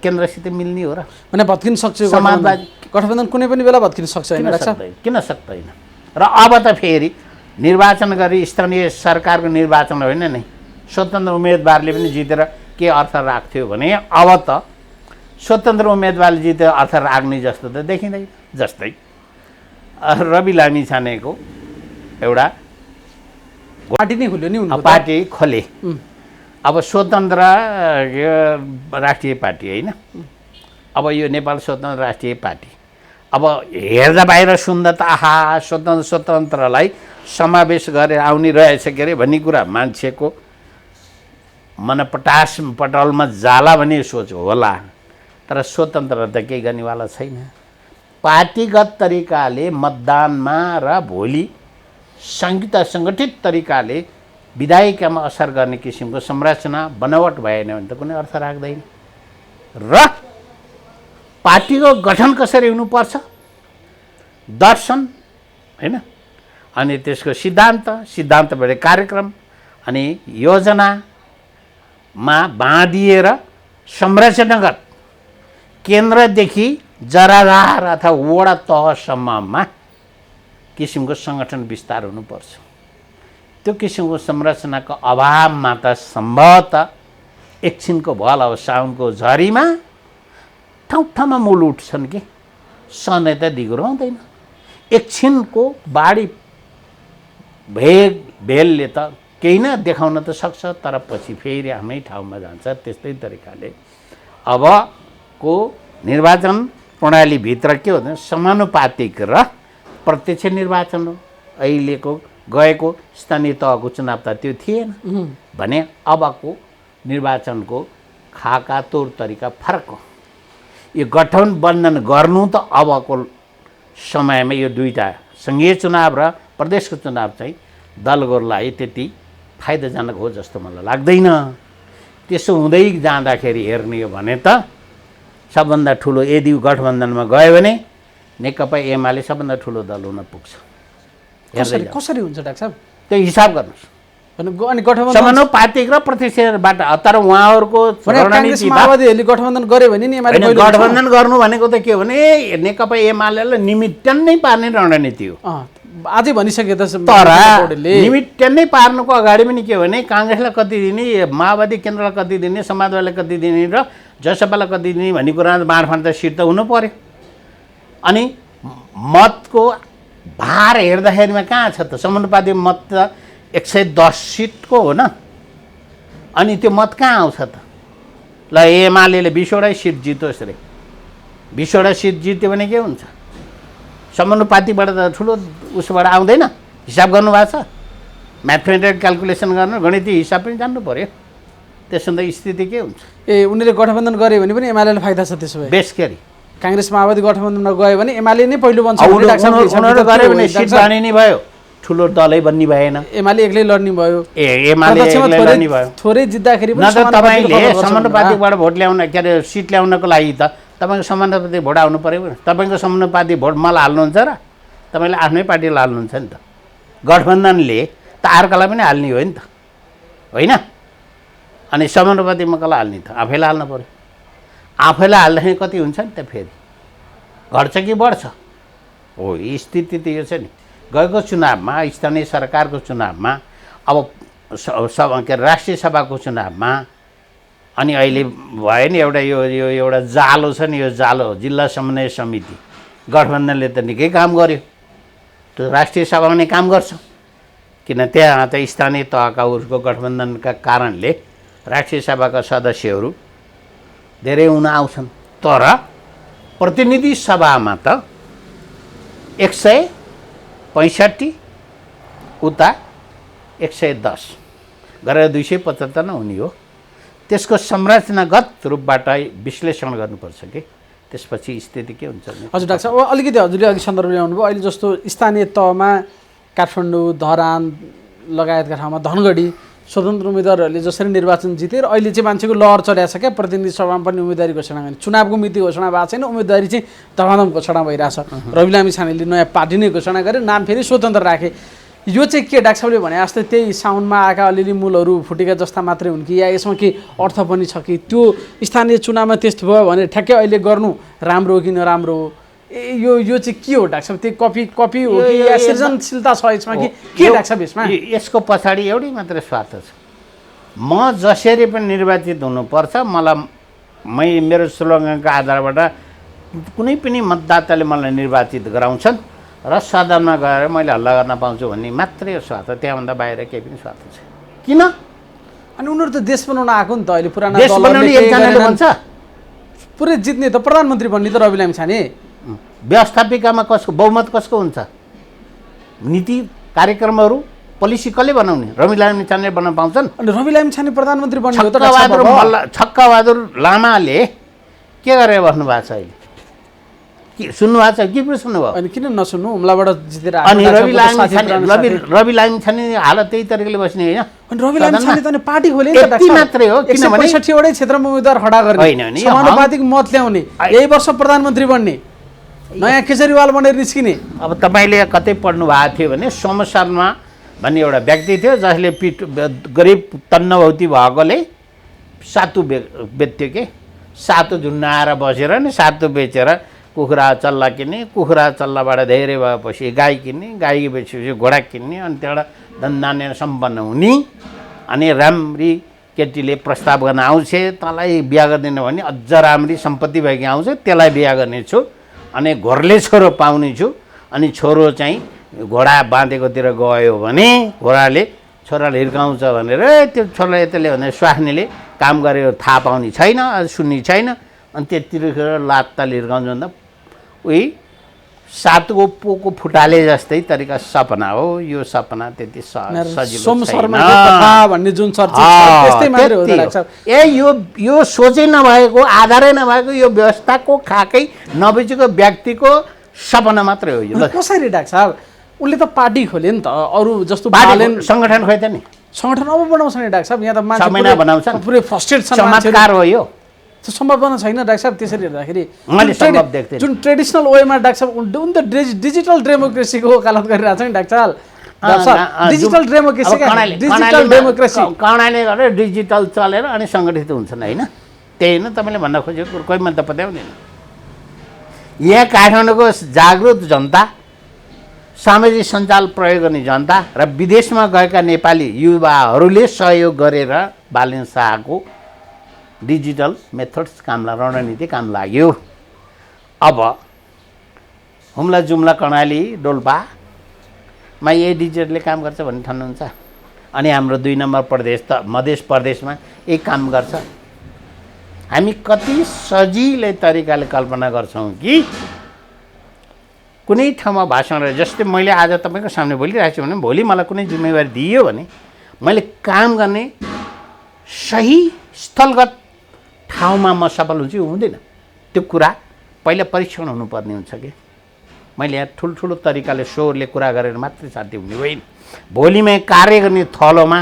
केन्द्रसित मिल्ने हो र? भने भत्किन सक्छ समाजवादी गठबन्धन कुनै पनि बेला भत्किन सक्छ हैन डाक्टर साहब? किन सक्दैन? र अब त फेरि निर्वाचन गरी स्थानीय सरकारको निर्वाचन होइन नै, स्वतन्त्र उम्मेदवारले पनि जितेर के अर्थ राख्थ्यो भने अब त स्वतन्त्र उम्मेदवारले जितेर अर्थ राख्ने जस्तो त देखिँदैन। जस्तै रवि लामिछानेको एउटा पार्टी नै खुल्यो नि उनको पार्टी खोले। अब स्वतन्त्र राष्ट्रिय पार्टी होइन, अब यो नेपाल स्वतन्त्र राष्ट्रिय पार्टी अब हेर्दा बाहिर सुन्दा त आहा स्वतन्त्रलाई समावेश गरेर आउने रहेछ के अरे भन्ने कुरा मान्छेको मन पटलमा जाला भन्ने सोच होला, तर स्वतन्त्र त केही गर्नेवाला छैन। पार्टीगत तरिकाले मतदानमा र भोलि सङ्गठित तरिकाले विधायिकामा असर गर्ने किसिमको संरचना बनावट भएन भने त कुनै अर्थ राख्दैन। र पार्टीको गठन कसरी हुनुपर्छ, दर्शन होइन, अनि त्यसको सिद्धान्तबाट कार्यक्रम अनि योजनामा बाँधिएर संरचनागत केन्द्रदेखि जराधार अथवा वडा तहसम्ममा किसिमको सङ्गठन विस्तार हुनुपर्छ। त्यो किसिमको संरचनाको अभावमा त सम्भवतः एकछिनको भल अब साउनको झरीमा ठाउँ ठाउँमा मूल उठ्छन् कि सधैँ त दिगो हुँदैन। एकछिनको बाढी भेलले त केही न देखाउन त सक्छ, तर पछि फेरि आफ्नै ठाउँमा जान्छ। त्यस्तै तरिकाले अबको निर्वाचन प्रणालीभित्र के हो भने समानुपातिक र प्रत्यक्ष निर्वाचन हो। अहिलेको गएको स्थानीय तहको चुनाव त त्यो थिएन भने अबको निर्वाचनको खाका तौर तरिका फरक हो। यो गठबन्धन गर्नु त अबको समयमा यो दुईटा सङ्घीय चुनाव र प्रदेशको चुनाव चाहिँ दलगोलाई त्यति फाइदाजनक हो जस्तो मलाई लाग्दैन। त्यसो हुँदै जाँदाखेरि हेर्ने हो भने त सबभन्दा ठुलो यदि गठबन्धनमा गयो भने नेकपा एमाले सबभन्दा ठुलो दल हुन पुग्छ। कसरी हुन्छ डाक्टर साहब? त्यो हिसाब गर्नुहोस्। अनि गठबन्धन समानुपातिक र प्रत्यक्षबाट, तर उहाँहरूको कांग्रेस माओवादीहरूले गठबन्धन गर्यो भने नि एमाले गठबन्धन गर्नु भनेको त के हो भने नेकपा एमालेलाई निमिट्टन नै पार्ने रणनीति हो। आजै भनिसके त तर निमिट्टन नै पार्नुको अगाडि पनि के हो भने काङ्ग्रेसलाई कति दिने, माओवादी केन्द्रलाई कति दिने, समाजवादीलाई कति दिने र जसपालाई कति दिने भन्ने कुरामा बाँडफाँड त सिट त हुनु पर्यो। अनि मतको भार हेर्दाखेरिमा कहाँ छ त? समानुपातिक मत त 110 सिटको हो न, अनि त्यो मत कहाँ आउँछ त? ल एमाले 20वटा सिट जित्योस् रे, 20वटा सिट जित्यो भने के हुन्छ? समानुपातिकबाट त ठुलो उसबाट आउँदैन। हिसाब गर्नुभएको छ, म्याथमेटिकल क्यालकुलेसन गर्नु, गणितीय हिसाब पनि जान्नु पर्यो। त्यसो त स्थिति के हुन्छ? उनीहरूले गठबन्धन गर्यो भने पनि एमालेलाई फाइदा छ। त्यसो भए बेसकरी काङ्ग्रेस माओवादी गठबन्धनमा गयो भने एमाले नै पहिलो बन्छ। उनीहरू गऱ्यो भने सिट बाँड्ने नि भयो, ठुलो दलै बन्ने भएन। एमाले एक्लै लड्ने भयो। एमाले एक्लै लड्ने भयो। थोरै जित्दाखेरि न त तपाईँले समानुपातिकबाट भोट ल्याउन के अरे सिट ल्याउनको लागि त तपाईँको समानुपातिक भोट आउनु पऱ्यो। तपाईँको समानुपातिक भोट मलाई हाल्नुहुन्छ र तपाईँले आफ्नै पार्टीलाई हाल्नुहुन्छ नि त। गठबन्धनले त अर्कालाई पनि हाल्ने हो नि त, होइन? अनि समानुपातिकमा कसलाई हाल्ने त? आफैलाई हाल्नु पऱ्यो। आफैलाई हाल्दाखेरि कति हुन्छ नि त? फेरि घट्छ कि बढ्छ? हो, स्थिति त यो छ नि। गएको चुनावमा, स्थानीय सरकारको चुनावमा, अब के राष्ट्रिय सभाको चुनावमा, अनि अहिले भयो नि एउटा यो एउटा जालो छ नि, यो जालो जिल्ला समन्वय समिति गठबन्धनले त निकै काम गर्यो। त्यो राष्ट्रिय सभामा नै काम गर्छ, किन त्यहाँ त स्थानीय तहका उसको गठबन्धनका कारणले राष्ट्रिय सभाका सदस्यहरू धेरै हुन आउँछन्। तर प्रतिनिधि सभामा त 100 65 उता 110 गरेर 275 हुने हो। त्यसको संरचनागत रूपबाट विश्लेषण गर्नुपर्छ कि त्यसपछि स्थिति के हुन्छ नि। हजुर डाक्टर साहब, अब अलिकति हजुरले अघि सन्दर्भ ल्याउनु भयो, अहिले जस्तो स्थानीय तहमा काठमाडौँ, धरान लगायतका ठाउँमा धनगढी स्वतन्त्र उम्मेदवारहरूले जसरी निर्वाचन जिते र अहिले चाहिँ मान्छेको लहर चढिरहेको छ क्या, प्रतिनिधि सभामा पनि उम्मेदवारी घोषणा गर्ने, चुनावको मिति घोषणा भएको छैन, उम्मेदवारी चाहिँ धमाधम घोषणा भइरहेछ। रवि लामिछानेले नयाँ पार्टी नै घोषणा गरे, नाम फेरि स्वतन्त्र राखे। यो चाहिँ के डाक्टर साहबले भने जस्तै त्यही साउनमा आएका अलिअलि मूलहरू फुटेका जस्ता मात्रै हुन् कि, या यसमा के अर्थ पनि छ कि? त्यो स्थानीय चुनावमा त्यस्तो भयो भने ठ्याक्कै अहिले गर्नु राम्रो हो कि नराम्रो हो? यो चाहिँ के हो डाक्टर साहब? त्यो कपी हो कि या सृजनशीलता छ यसमा कि के डाक्टर साहब यसमा? यसको पछाडि एउटै मात्रै स्वार्थ छ। म जसरी पनि निर्वाचित हुनुपर्छ, मलाई मेरो स्लोगनको आधारबाट कुनै पनि मतदाताले मलाई निर्वाचित गराउँछन् र सदनमा गएर मैले हल्ला गर्न पाउँछु भन्ने मात्रै स्वार्थ, त्यहाँभन्दा बाहिर केही पनि स्वार्थ छैन। किन? अनि उनीहरू त देश बनाउन आएको नि त। अहिले पुरानो देश बनाउने एकजनाले भन्छ पुरै जित्ने त प्रधानमन्त्री बन्ने त रवि लामिछाने। व्यवस्थापिकामा कसको बहुमत कसको हुन्छ? नीति कार्यक्रमहरू पोलिसी कसले बनाउने? रवि लामिछाने बनाउन पाउँछन्? अनि रवि लामिछाने प्रधानमन्त्री बन्ने हो त? छक्कबहादुर लामाले के गरेर बस्नु भएको छ अहिले? सुन्नु भएको छ के पनि सुन्नुभयो? अनि किन नसुन्नु? हुम्लाबाट जितेर अनि रवि लामिछाने हालत त्यही तरिकाले बस्ने होइन। अनि रवि लामिछाने त पार्टी खोले नि त यति मात्रै हो। किनभने 165 वटै क्षेत्रमा उम्मेदवार खडा गर्ने, समानुपातिक मत ल्याउने, यही वर्ष प्रधानमन्त्री बन्ने, नयाँ केजरीवाल बनेर निस्किने। अब तपाईँले कतै पढ्नु भएको थियो भने सोम शर्मा भन्ने एउटा व्यक्ति थियो जसले गरिब तन्नभौती भएकोले सातु बेच्थ्यो के। सातु झुन्डाएर बसेर नि सातु बेचेर कुखुरा चल्ला किन्ने, कुखुरा चल्लाबाट धेरै भएपछि गाई किन्ने, गाई बेचेपछि घोडा किन्ने, अनि त्यहाँबाट धनधान्य सम्पन्न हुने। अनि राम्री केटीले प्रस्ताव गर्न आउँछ, तँलाई बिहा गरिदिनु भने अझ राम्री सम्पत्ति भएकी आउँछ, त्यसलाई बिहा गर्नेछु, अनि घोरले छोरो पाउने छु। अनि छोरो चाहिँ घोडा बाँधेकोतिर गयो भने घोडाले छोराले हिर्काउँछ भनेर त्यो छोराले यताले भने स्वास्नीले काम गरेको थाहा पाउने छैन, सुन्ने छैन। अनि त्यतिखेर लात्ताले हिर्काउँछ भन्दा उही सातको पोको फुटाले जस्तै तरिका सपना हो। यो सपना त्यति सजिलो छैन। भन्ने जुन चर्चा त्यस्तै मात्रै हो लाग्छ। यो सोचै नभएको, आधारै नभएको, यो व्यवस्थाको खाकै नबुझेको व्यक्तिको सपना मात्रै हो यो। कसरी डाक्टर साहब? उसले त पार्टी खोले नि त, अरू जस्तो सङ्गठन खोइ त नि। सङ्गठन अब बनाउँछ नि डाक्टर साहब। यहाँ त मान्छे बनाउँछ, पुरै फ्रस्ट्रेट छ, चमत्कार हो यो। सम्भावना छैन डाक्टर साहब। त्यसरी हेर्दाखेरि जुन ट्रेडिसनल वेमा डाक्टर साहब उन त डिजिटल डेमोक्रेसीको वकालत गरिरहेको छ नि डाक्टर साहब। डिजिटल डेमोक्रेसी कर्णाले गरेर डिजिटल चलेर अनि सङ्गठित हुन्छन् होइन? त्यही होइन तपाईँले भन्न खोजेको कुरो? कोही मन त पत्याउँदैन। यहाँ काठमाडौँको जागृत जनता, सामाजिक सञ्जाल प्रयोग गर्ने जनता र विदेशमा गएका नेपाली युवाहरूले सहयोग गरेर बालेन शाहको डिजिटल मेथड्स काम रणनीति काम लाग्यो। अब हुम्ला जुम्ला कर्णाली डोल्पामा यही डिजिटलले काम गर्छ भन्ने ठान्नुहुन्छ? अनि हाम्रो 2 नम्बर प्रदेश त मध्य प्रदेशमा यही काम गर्छ। हामी कति सजिलै तरिकाले कल्पना गर्छौँ कि कुनै ठाउँमा भाषण, जस्तै मैले आज तपाईँको सामने बोलिरहेको छु भने भोलि मलाई कुनै जिम्मेवारी दिइयो भने मैले काम गर्ने सही स्थलगत ठाउँमा म सफल हुन्छु हुँदैन? त्यो कुरा पहिला परीक्षण हुनुपर्ने हुन्छ कि मैले यहाँ ठुल्ठुलो तरिकाले स्वरले कुरा गरेर मात्रै साध्य हुने होइन। भोलि मैं कार्य गर्ने थलोमा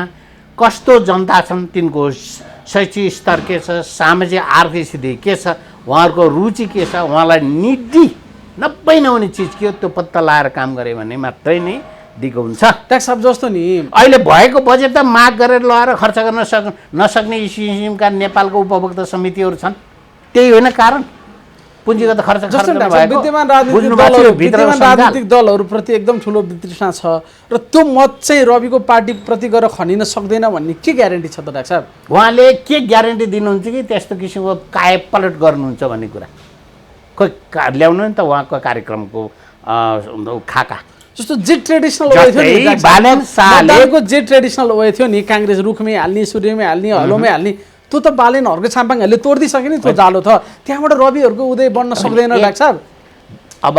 कस्तो जनता छन्, तिनको शैक्षिक स्तर के छ, सामाजिक आर्थिक स्थिति के छ, उहाँहरूको रुचि के छ, उहाँलाई निडी 90 नहुने चिज के हो त्यो पत्ता लगाएर काम गरे भने मात्रै नै दिगो हुन्छ। ट्याक्स साहब जस्तो नि अहिले भएको बजेट त माग गरेर लगाएर खर्च गर्न नसक्ने किसिमका नेपालको उपभोक्ता समितिहरू छन्। त्यही होइन कारण? पुँजीगत खर्च विद्यमान राजनीतिक दलहरूप्रति एकदम ठुलो वितृष्णा छ र त्यो मत चाहिँ रविको पार्टी प्रति गएर खनिन सक्दैन भन्ने के ग्यारेन्टी छ त डाक्टर साहब? उहाँले के ग्यारेन्टी दिनुहुन्छ कि त्यस्तो किसिमको कायापलट गर्नुहुन्छ भन्ने कुरा? खोइ ल्याउनु नि त उहाँको कार्यक्रमको खाका। जस्तो जे ट्रेडिसनल वे थियो नि बालेन शाहको, जे ट्रेडिसनल वे थियो नि, काङ्ग्रेस रुखमै हाल्ने, सूर्यमै हाल्ने, हलोमै हाल्ने, त्यो त बालेनहरूको छाम्पाङहरूले तोडिदिसके नि त्यो जालो त। त्यहाँबाट रविहरूको उदय बन्न सक्दैन डाक्टर साहब? अब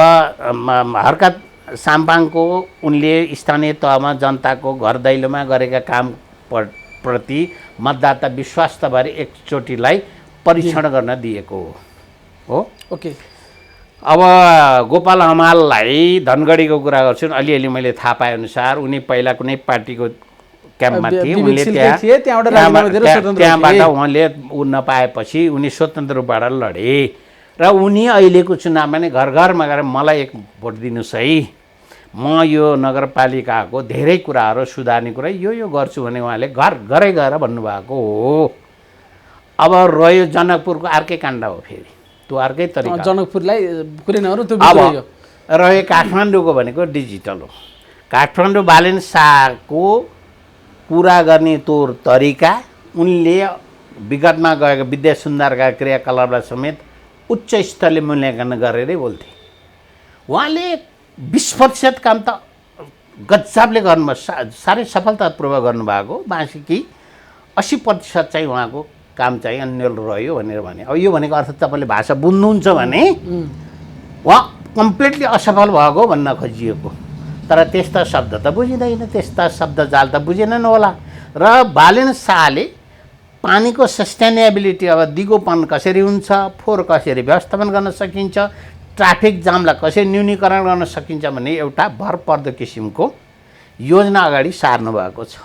हरकत साम्पाङको उनले स्थानीय तहमा जनताको घर दैलोमा गरेका काम प्रति मतदाता विश्वासताबारे एकचोटिलाई परीक्षण गर्न दिएको हो। ओके। अब गोपाल हमाललाई धनगढीको कुरा गर्छु अलिअलि मैले थाहा पाएअनुसार उनी पहिला कुनै पार्टीको क्याम्पमा थिए। उनले त्यहाँबाट उहाँले ऊ नपाएपछि उनी स्वतन्त्र रूपबाट लडे र उनी अहिलेको चुनावमा नै घर घरमा गएर मलाई एक भोट दिनुहोस् है, म यो नगरपालिकाको धेरै कुराहरू सुधार्ने कुरा यो गर्छु भने उहाँले घर घरै गएर भन्नुभएको हो। अब रह्यो जनकपुरको अर्कै काण्ड हो, फेरि त्यो अर्कै तरिका। जनकपुरलाई कुरै नगरौँ, त्यो अब रह्यो काठमाडौँको भनेको डिजिटल हो। काठमाडौँ बालेन शाहको कुरा गर्ने तौर तरिका उनले विगतमा गएको विद्या सुन्दरका क्रियाकलापलाई समेत उच्च स्तरले मूल्याङ्कन गरेरै बोल्थे। उहाँले 20% काम त गजबले गर्नुभयो, साह्रै सफलतापूर्वक गर्नुभएको। बाँकी कि 80% चाहिँ उहाँको काम चाहिँ अन्यल रह्यो भनेर भने। अब यो भनेको अर्थ तपाईँले भाषा बुझ्नुहुन्छ भने उहाँ कम्प्लिटली असफल भएको भन्न खोजिएको, तर त्यस्ता शब्द त बुझिँदैन, त्यस्ता शब्द जाल त बुझेनन् होला। र बालेन शाहले पानीको सस्टेनेबिलिटी, अब दिगोपन कसरी हुन्छ, फोहोर कसरी व्यवस्थापन गर्न सकिन्छ, ट्राफिक जामलाई कसरी न्यूनीकरण गर्न सकिन्छ भन्ने एउटा भरपर्दो किसिमको योजना अगाडि सार्नु भएको छ।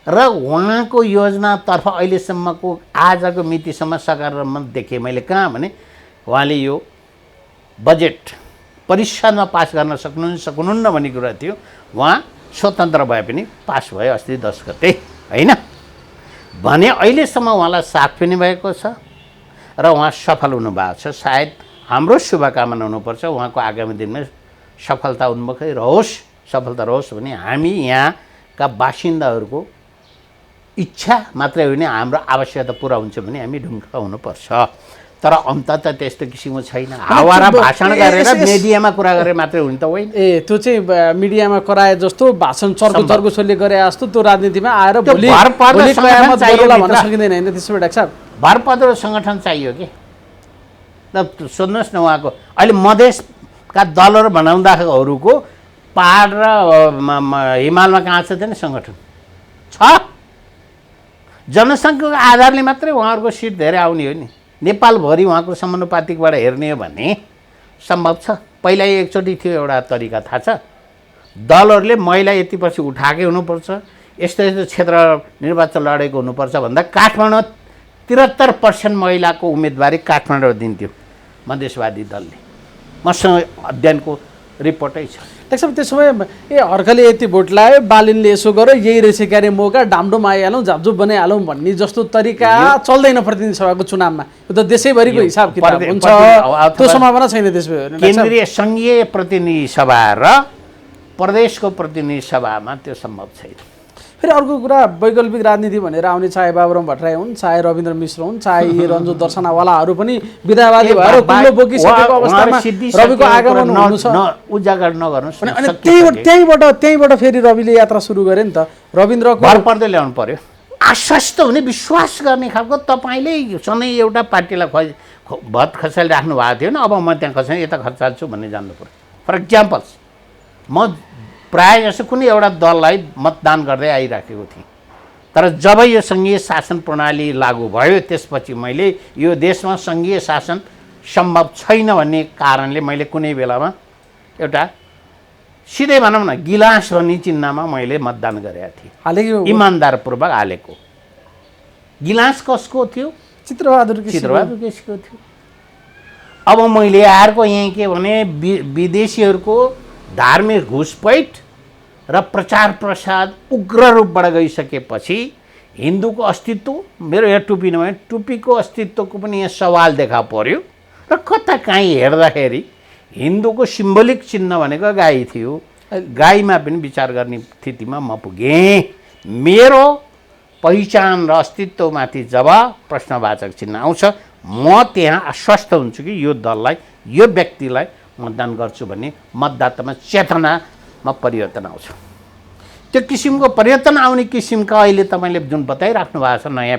र उहाँको योजनातर्फ अहिलेसम्मको आजको मितिसम्म सकारात्मक देखेँ मैले। कहाँ भने उहाँले यो बजेट परिषदमा पास गर्न सक्नुहुन्न भन्ने कुरा थियो। उहाँ स्वतन्त्र भए पनि पास भयो अस्ति 10 गते, होइन भने अहिलेसम्म उहाँलाई साथ पनि भएको छ र उहाँ सफल हुनुभएको छ। सायद हाम्रो शुभकामना हुनुपर्छ उहाँको आगामी दिनमा सफलता उन्मुखै रहोस्, सफलता रहोस् भने हामी यहाँका बासिन्दाहरूको इच्छा मात्रै होइन, हाम्रो आवश्यकता पुरा हुन्छ भने हामी ढुङ्ग हुनुपर्छ। तर अन्त त त्यस्तो किसिमको छैन। हावा र भाषण गरेर मिडियामा कुरा गरेर मात्रै हुन्छ त होइन। त्यो चाहिँ मिडियामा कराए जस्तो भाषण चर्को छोले गरे जस्तो त्यो राजनीतिमा आएर भोलि कयामत गरौँला भन्न सकिँदैन होइन त्यसो भए डाक्टर साहब? भरपर्दो सङ्गठन चाहियो कि। ल सोध्नुहोस् न, उहाँको अहिले मधेसका दलहरू बनाउँदाहरूको पहाड र हिमालमा कहाँ छ त नि सङ्गठन छ? जनसङ्ख्याको आधारले मात्रै उहाँहरूको सिट धेरै आउने हो नि। नेपालभरि उहाँको समानुपातिकबाट हेर्ने हो भने सम्भव छ। पहिला एकचोटि थियो एउटा तरिका, थाहा छ? दलहरूले महिला यति पछि उठाएकै हुनुपर्छ, यस्तो यस्तो क्षेत्र निर्वाचन लडेको हुनुपर्छ भन्दा काठमाडौँ 73% महिलाको उम्मेदवारी काठमाडौँ दिन्थ्यो मधेसवादी दलले। मसँग अध्ययनको रिपोर्टै छ। त्यसो भए त्यसो भए हर्कले यति भोट लायो, बालिनले यसो गर्यो, यही रहेछ क्यारे मौका, डामडुम आइहालौँ, झापझुप बनाइहालौँ भन्ने जस्तो तरिका चल्दैन प्रतिनिधि सभाको चुनावमा। यो त देशैभरिको हिसाब किताब हुन्छ, त्यो सम्भावना छैन। त्यसो भए केन्द्रीय सङ्घीय प्रतिनिधि सभा र प्रदेशको प्रतिनिधि सभामा त्यो सम्भव छैन। फेरि अर्को कुरा, वैकल्पिक राजनीति भनेर आउने चाहे बाबुराम भट्टराई हुन्, चाहे रविन्द्र मिश्र हुन्, चाहे रन्जु दर्शनावालाहरू पनि विधावादी भएर कुलो बोकिसकेको अवस्थामा रविको आगमन हुनु छ। उजागर नगर्नुहोस्। अनि त्यहीँबाट फेरि रविले यात्रा सुरु गरे नि त। रविन्द्रको भरपर्दो ल्याउनु पर्यो, आश्वस्त हुने, विश्वास गर्ने खालको। तपाईँले सधैँ एउटा पार्टीलाई भत खसालिराख्नु भएको थियो नि, अब म त्यहाँ खसाल्छु यता खसाल्छु भन्ने जान्नु पर्यो। फर इक्जाम्पल, म प्रायः जस्तो कुनै एउटा दललाई मतदान गर्दै आइराखेको थिएँ, तर जब यो सङ्घीय शासन प्रणाली लागू भयो त्यसपछि मैले यो देशमा सङ्घीय शासन सम्भव छैन भन्ने कारणले मैले कुनै बेलामा एउटा सिधै भनौँ न गिलास भन्ने चिन्हमा मैले मतदान गरेका थिएँ, इमान्दारपूर्वक हालेको। गिलास कसको थियो? चित्रबहादुर केसीको थियो। अब मैले अर्को यहाँ के भने विदेशीहरूको धार्मिक घुसपैठ र प्रचार प्रसार उग्र रूपबाट गइसकेपछि हिन्दूको अस्तित्व, मेरो यहाँ टुपी नभए टुपीको अस्तित्वको पनि यहाँ सवाल देखा पर्यो। र कता काहीँ हेर्दाखेरि हिन्दूको सिम्बोलिक चिन्ह भनेको गाई थियो, गाईमा पनि विचार गर्ने स्थितिमा म पुगेँ। मेरो पहिचान र अस्तित्वमाथि जब प्रश्नवाचक चिन्ह आउँछ, म त्यहाँ आश्वस्त हुन्छु कि यो दललाई, यो व्यक्तिलाई मतदान गर्छु भन्ने मतदातामा चेतनामा परिवर्तन आउँछ। त्यो किसिमको परिवर्तन आउने किसिमका अहिले तपाईँले जुन बताइराख्नु भएको छ नयाँ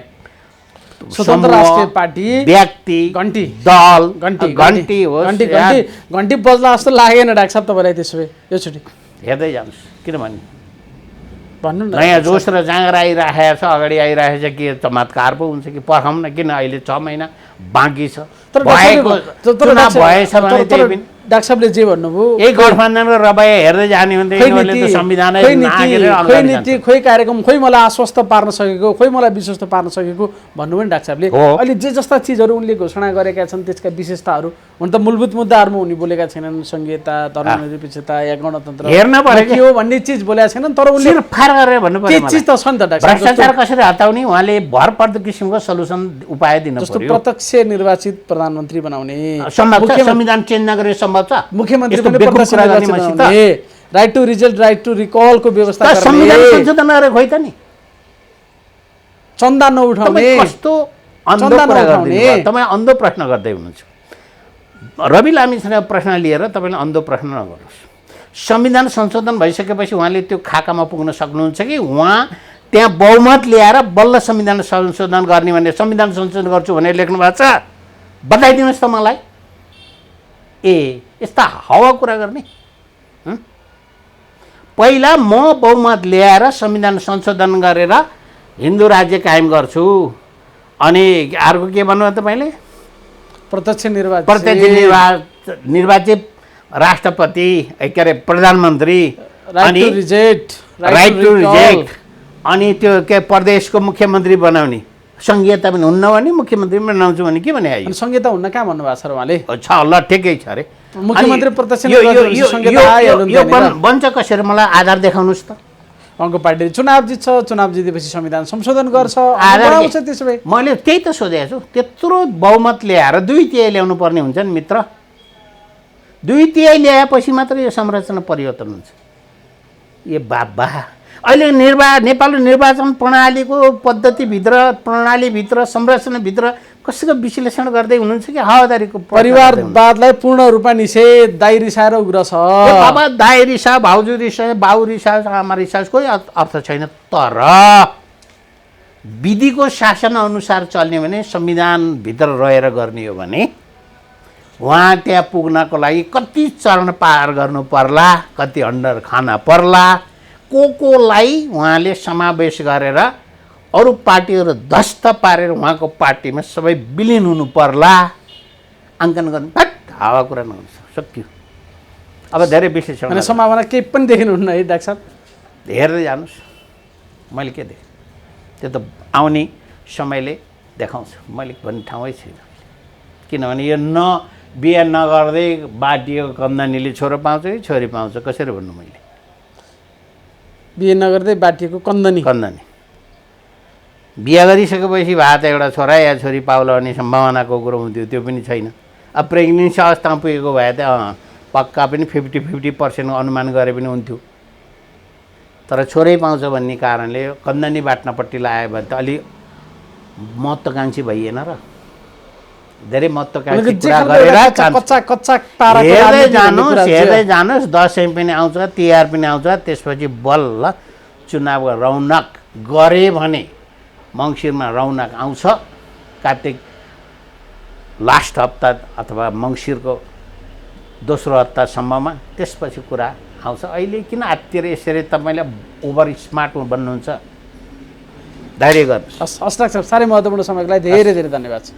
स्वतन्त्र राष्ट्रिय पार्टी व्यक्ति घन्टी दल घन्टी होस् घन्टी घन्टी घन्टी बज्ला जस्तो लागेन डाक्टर साहब तपाईँलाई त्यसो भए योचोटि हेर्दै जानुहोस् किनभने भन्नु न नयाँ जोस र जाँगर आइरहेको छ अगाडि आइरहेको छ के चमत्कार पो हुन्छ कि पर्खाउँ न किन अहिले 6 महिना बाँकी छ भएको चुनाव भएछ भने त्यही पनि डाक्टर साहबले जे भन्नुभयो यही गठबन्धनको रबाया हेर्दै जाने भने यिनीहरूले त संविधानै नागेर खोइ अगाडि नीति खोइ कार्यक्रम खोइ मलाई आश्वस्त पार्न सकेको खोइ मलाई विश्वस्त पार्न सकेको भन्नुभयो नि डाक्टर साहबले हो। अहिले जे जस्ता चिजहरू उनले घोषणा गरेका छन् त्यसका विशेषताहरू हुन त मूलभूत मुद्दाहरूमा उनी बोलेका छैनन् संहिता धर्मनिरपेक्षता या गणतन्त्र हेर्न पर्यो के हो भन्ने चिज बोलेका छैनन् तर उनले सिरफार गरेर भन्नु के पर्यो चिज त छ नि त डाक्टर साहब भ्रष्टाचार कसरी हटाउने उहाँले भरपर्दो किसिमको सल्युसन उपाय दिन जस्तो पर्यो प्रत्यक्ष निर्वाचित प्रधानमन्त्री बनाउने सम्भव छ संविधान चेन्ज नगरे सम्भव छ मुख्यमन्त्री यस्तो पनि बेकुब प्रत्यक्ष कुरा गर्ने निर्वाचित मसित बनाउने right to result right to रिकलको व्यवस्था त संविधान गर्ने संशोधन गरेर खोइ त नि चन्दा नउठाउने तपाईँ कस्तो अन्धो चन्दा कुरा नउठाउने। गरिदिनु भयो। तपाईँ अन्धो प्रश्न गर्दै हुनुहुन्छ रवि लामीसँग प्रश्न लिएर तपाईँले अन्धो प्रश्न नगर्नुहोस् संविधान संशोधन भइसकेपछि उहाँले त्यो खाकामा पुग्न सक्नुहुन्छ कि उहाँ त्यहाँ बहुमत ल्याएर बल्ल संविधान संशोधन गर्ने भने संविधान संशोधन गर्छु भनेर लेख्नु भएको छ बताइदिनुहोस् त मलाई ए यस्ता हावा कुरा गर्ने हँ? पहिला म बहुमत ल्याएर संविधान संशोधन गरेर हिन्दू राज्य कायम गर्छु अनि अर्को के भन्नु तपाईँले प्रत्यक्ष निर्वाचित निर्वाचित राष्ट्रपति के अरे प्रधानमन्त्री अनि राइट टु रिजेक्ट अनि त्यो के प्रदेशको मुख्यमन्त्री बनाउने संहिता पनि हुन्न भने मुख्यमन्त्री पनि बनाउँछु भने के भने आयो संहिता हुन्न कहाँ भन्नुभएको छ र उहाँले छ ल ठिकै छ अरे मुख्यमन्त्री प्रत्यक्ष यो- यो- निर्वाचित यो- संहिता यो- आइहाल्यो नि यो त्यहाँनिर। बन्छ कसरी मलाई आधार देखाउनुहोस् त उहाँको पार्टीले चुनाव जित्छ चुनाव जितेपछि संविधान संशोधन गर्छ आधार बनाउँछ त्यसो भए मैले त्यही त सोधेको छु त्यत्रो बहुमत ल्याएर 2/3 ल्याउनु पर्ने हुन्छ नि मित्र 2/3 ल्याएपछि मात्र यो संरचना परिवर्तन हुन्छ ए बाबा अहिले नेपाली निर्वाचन प्रणालीको पद्धतिभित्र प्रणालीभित्र संरचनाभित्र कसैको विश्लेषण गर्दै हुनुहुन्छ कि हावादारीको परिवारवादलाई पूर्ण रूपमा निषेध दाइ रिसाएर उग्र छ बाबा दाइ रिसा भाउजू रिसा बाउ रिसा आमा रिसा कोही अर्थ छैन तर विधिको शासन अनुसार चल्ने भने संविधानभित्र रहेर गर्ने हो भने उहाँ त्यहाँ पुग्नको लागि कति चरण पार गर्नु पर्ला कति अन्डर खाना पर्ला कोलाई उहाँले समावेश गरेर अरू पार्टीहरू ध्वस्त पारेर उहाँको पार्टीमा सबै विलिन हुनु पर्ला अङ्कन गर्नु फट हावा कुरा नहुन्छ सक्यो अब धेरै विश्लेषण भने सम्भावना केही पनि देखिनुहुन्न है डाक्टर साहब हेर्दै जानुहोस् मैले के देखेँ त्यो त आउने समयले देखाउँछ मैले भन्ने ठाउँै छैन किनभने यो बिहे नगर्दै बाटिएको कन्दानीले छोरो पाउँछ कि छोरी पाउँछ कसरी भन्नु मैले बिहे नगर्दै बाटिएको कन्दनी बिहा गरिसकेपछि भए त एउटा छोरा या छोरी पाउला भन्ने सम्भावनाको कुरो हुन्थ्यो त्यो पनि छैन अब प्रेग्नेन्सी अवस्थामा पुगेको भए त पक्का पनि 50% अनुमान गरे पनि हुन्थ्यो तर छोरै पाउँछ भन्ने कारणले कन्दनी बाट्नपट्टि लाग्यो भने त अलि महत्त्वकाङ्क्षी भइएन र धेरै महत्त्वकाङ्क्षी कुरा गरेर हेर्दै जानुहोस् दसैँ पनि आउँछ तिहार पनि आउँछ त्यसपछि बल्ल चुनावको रौनक गरे भने मङ्सिरमा रौनक आउँछ कार्तिक लास्ट हप्ता अथवा मङ्सिरको दोस्रो हप्तासम्ममा त्यसपछि कुरा आउँछ अहिले किन आत्तिर यसरी तपाईँले ओभर स्मार्ट बन्नुहुन्छ धैर्य गर्नुहोस् हस् डाक्टर साह्रै महत्त्वपूर्ण समयको लागि धेरै धेरै धन्यवाद छ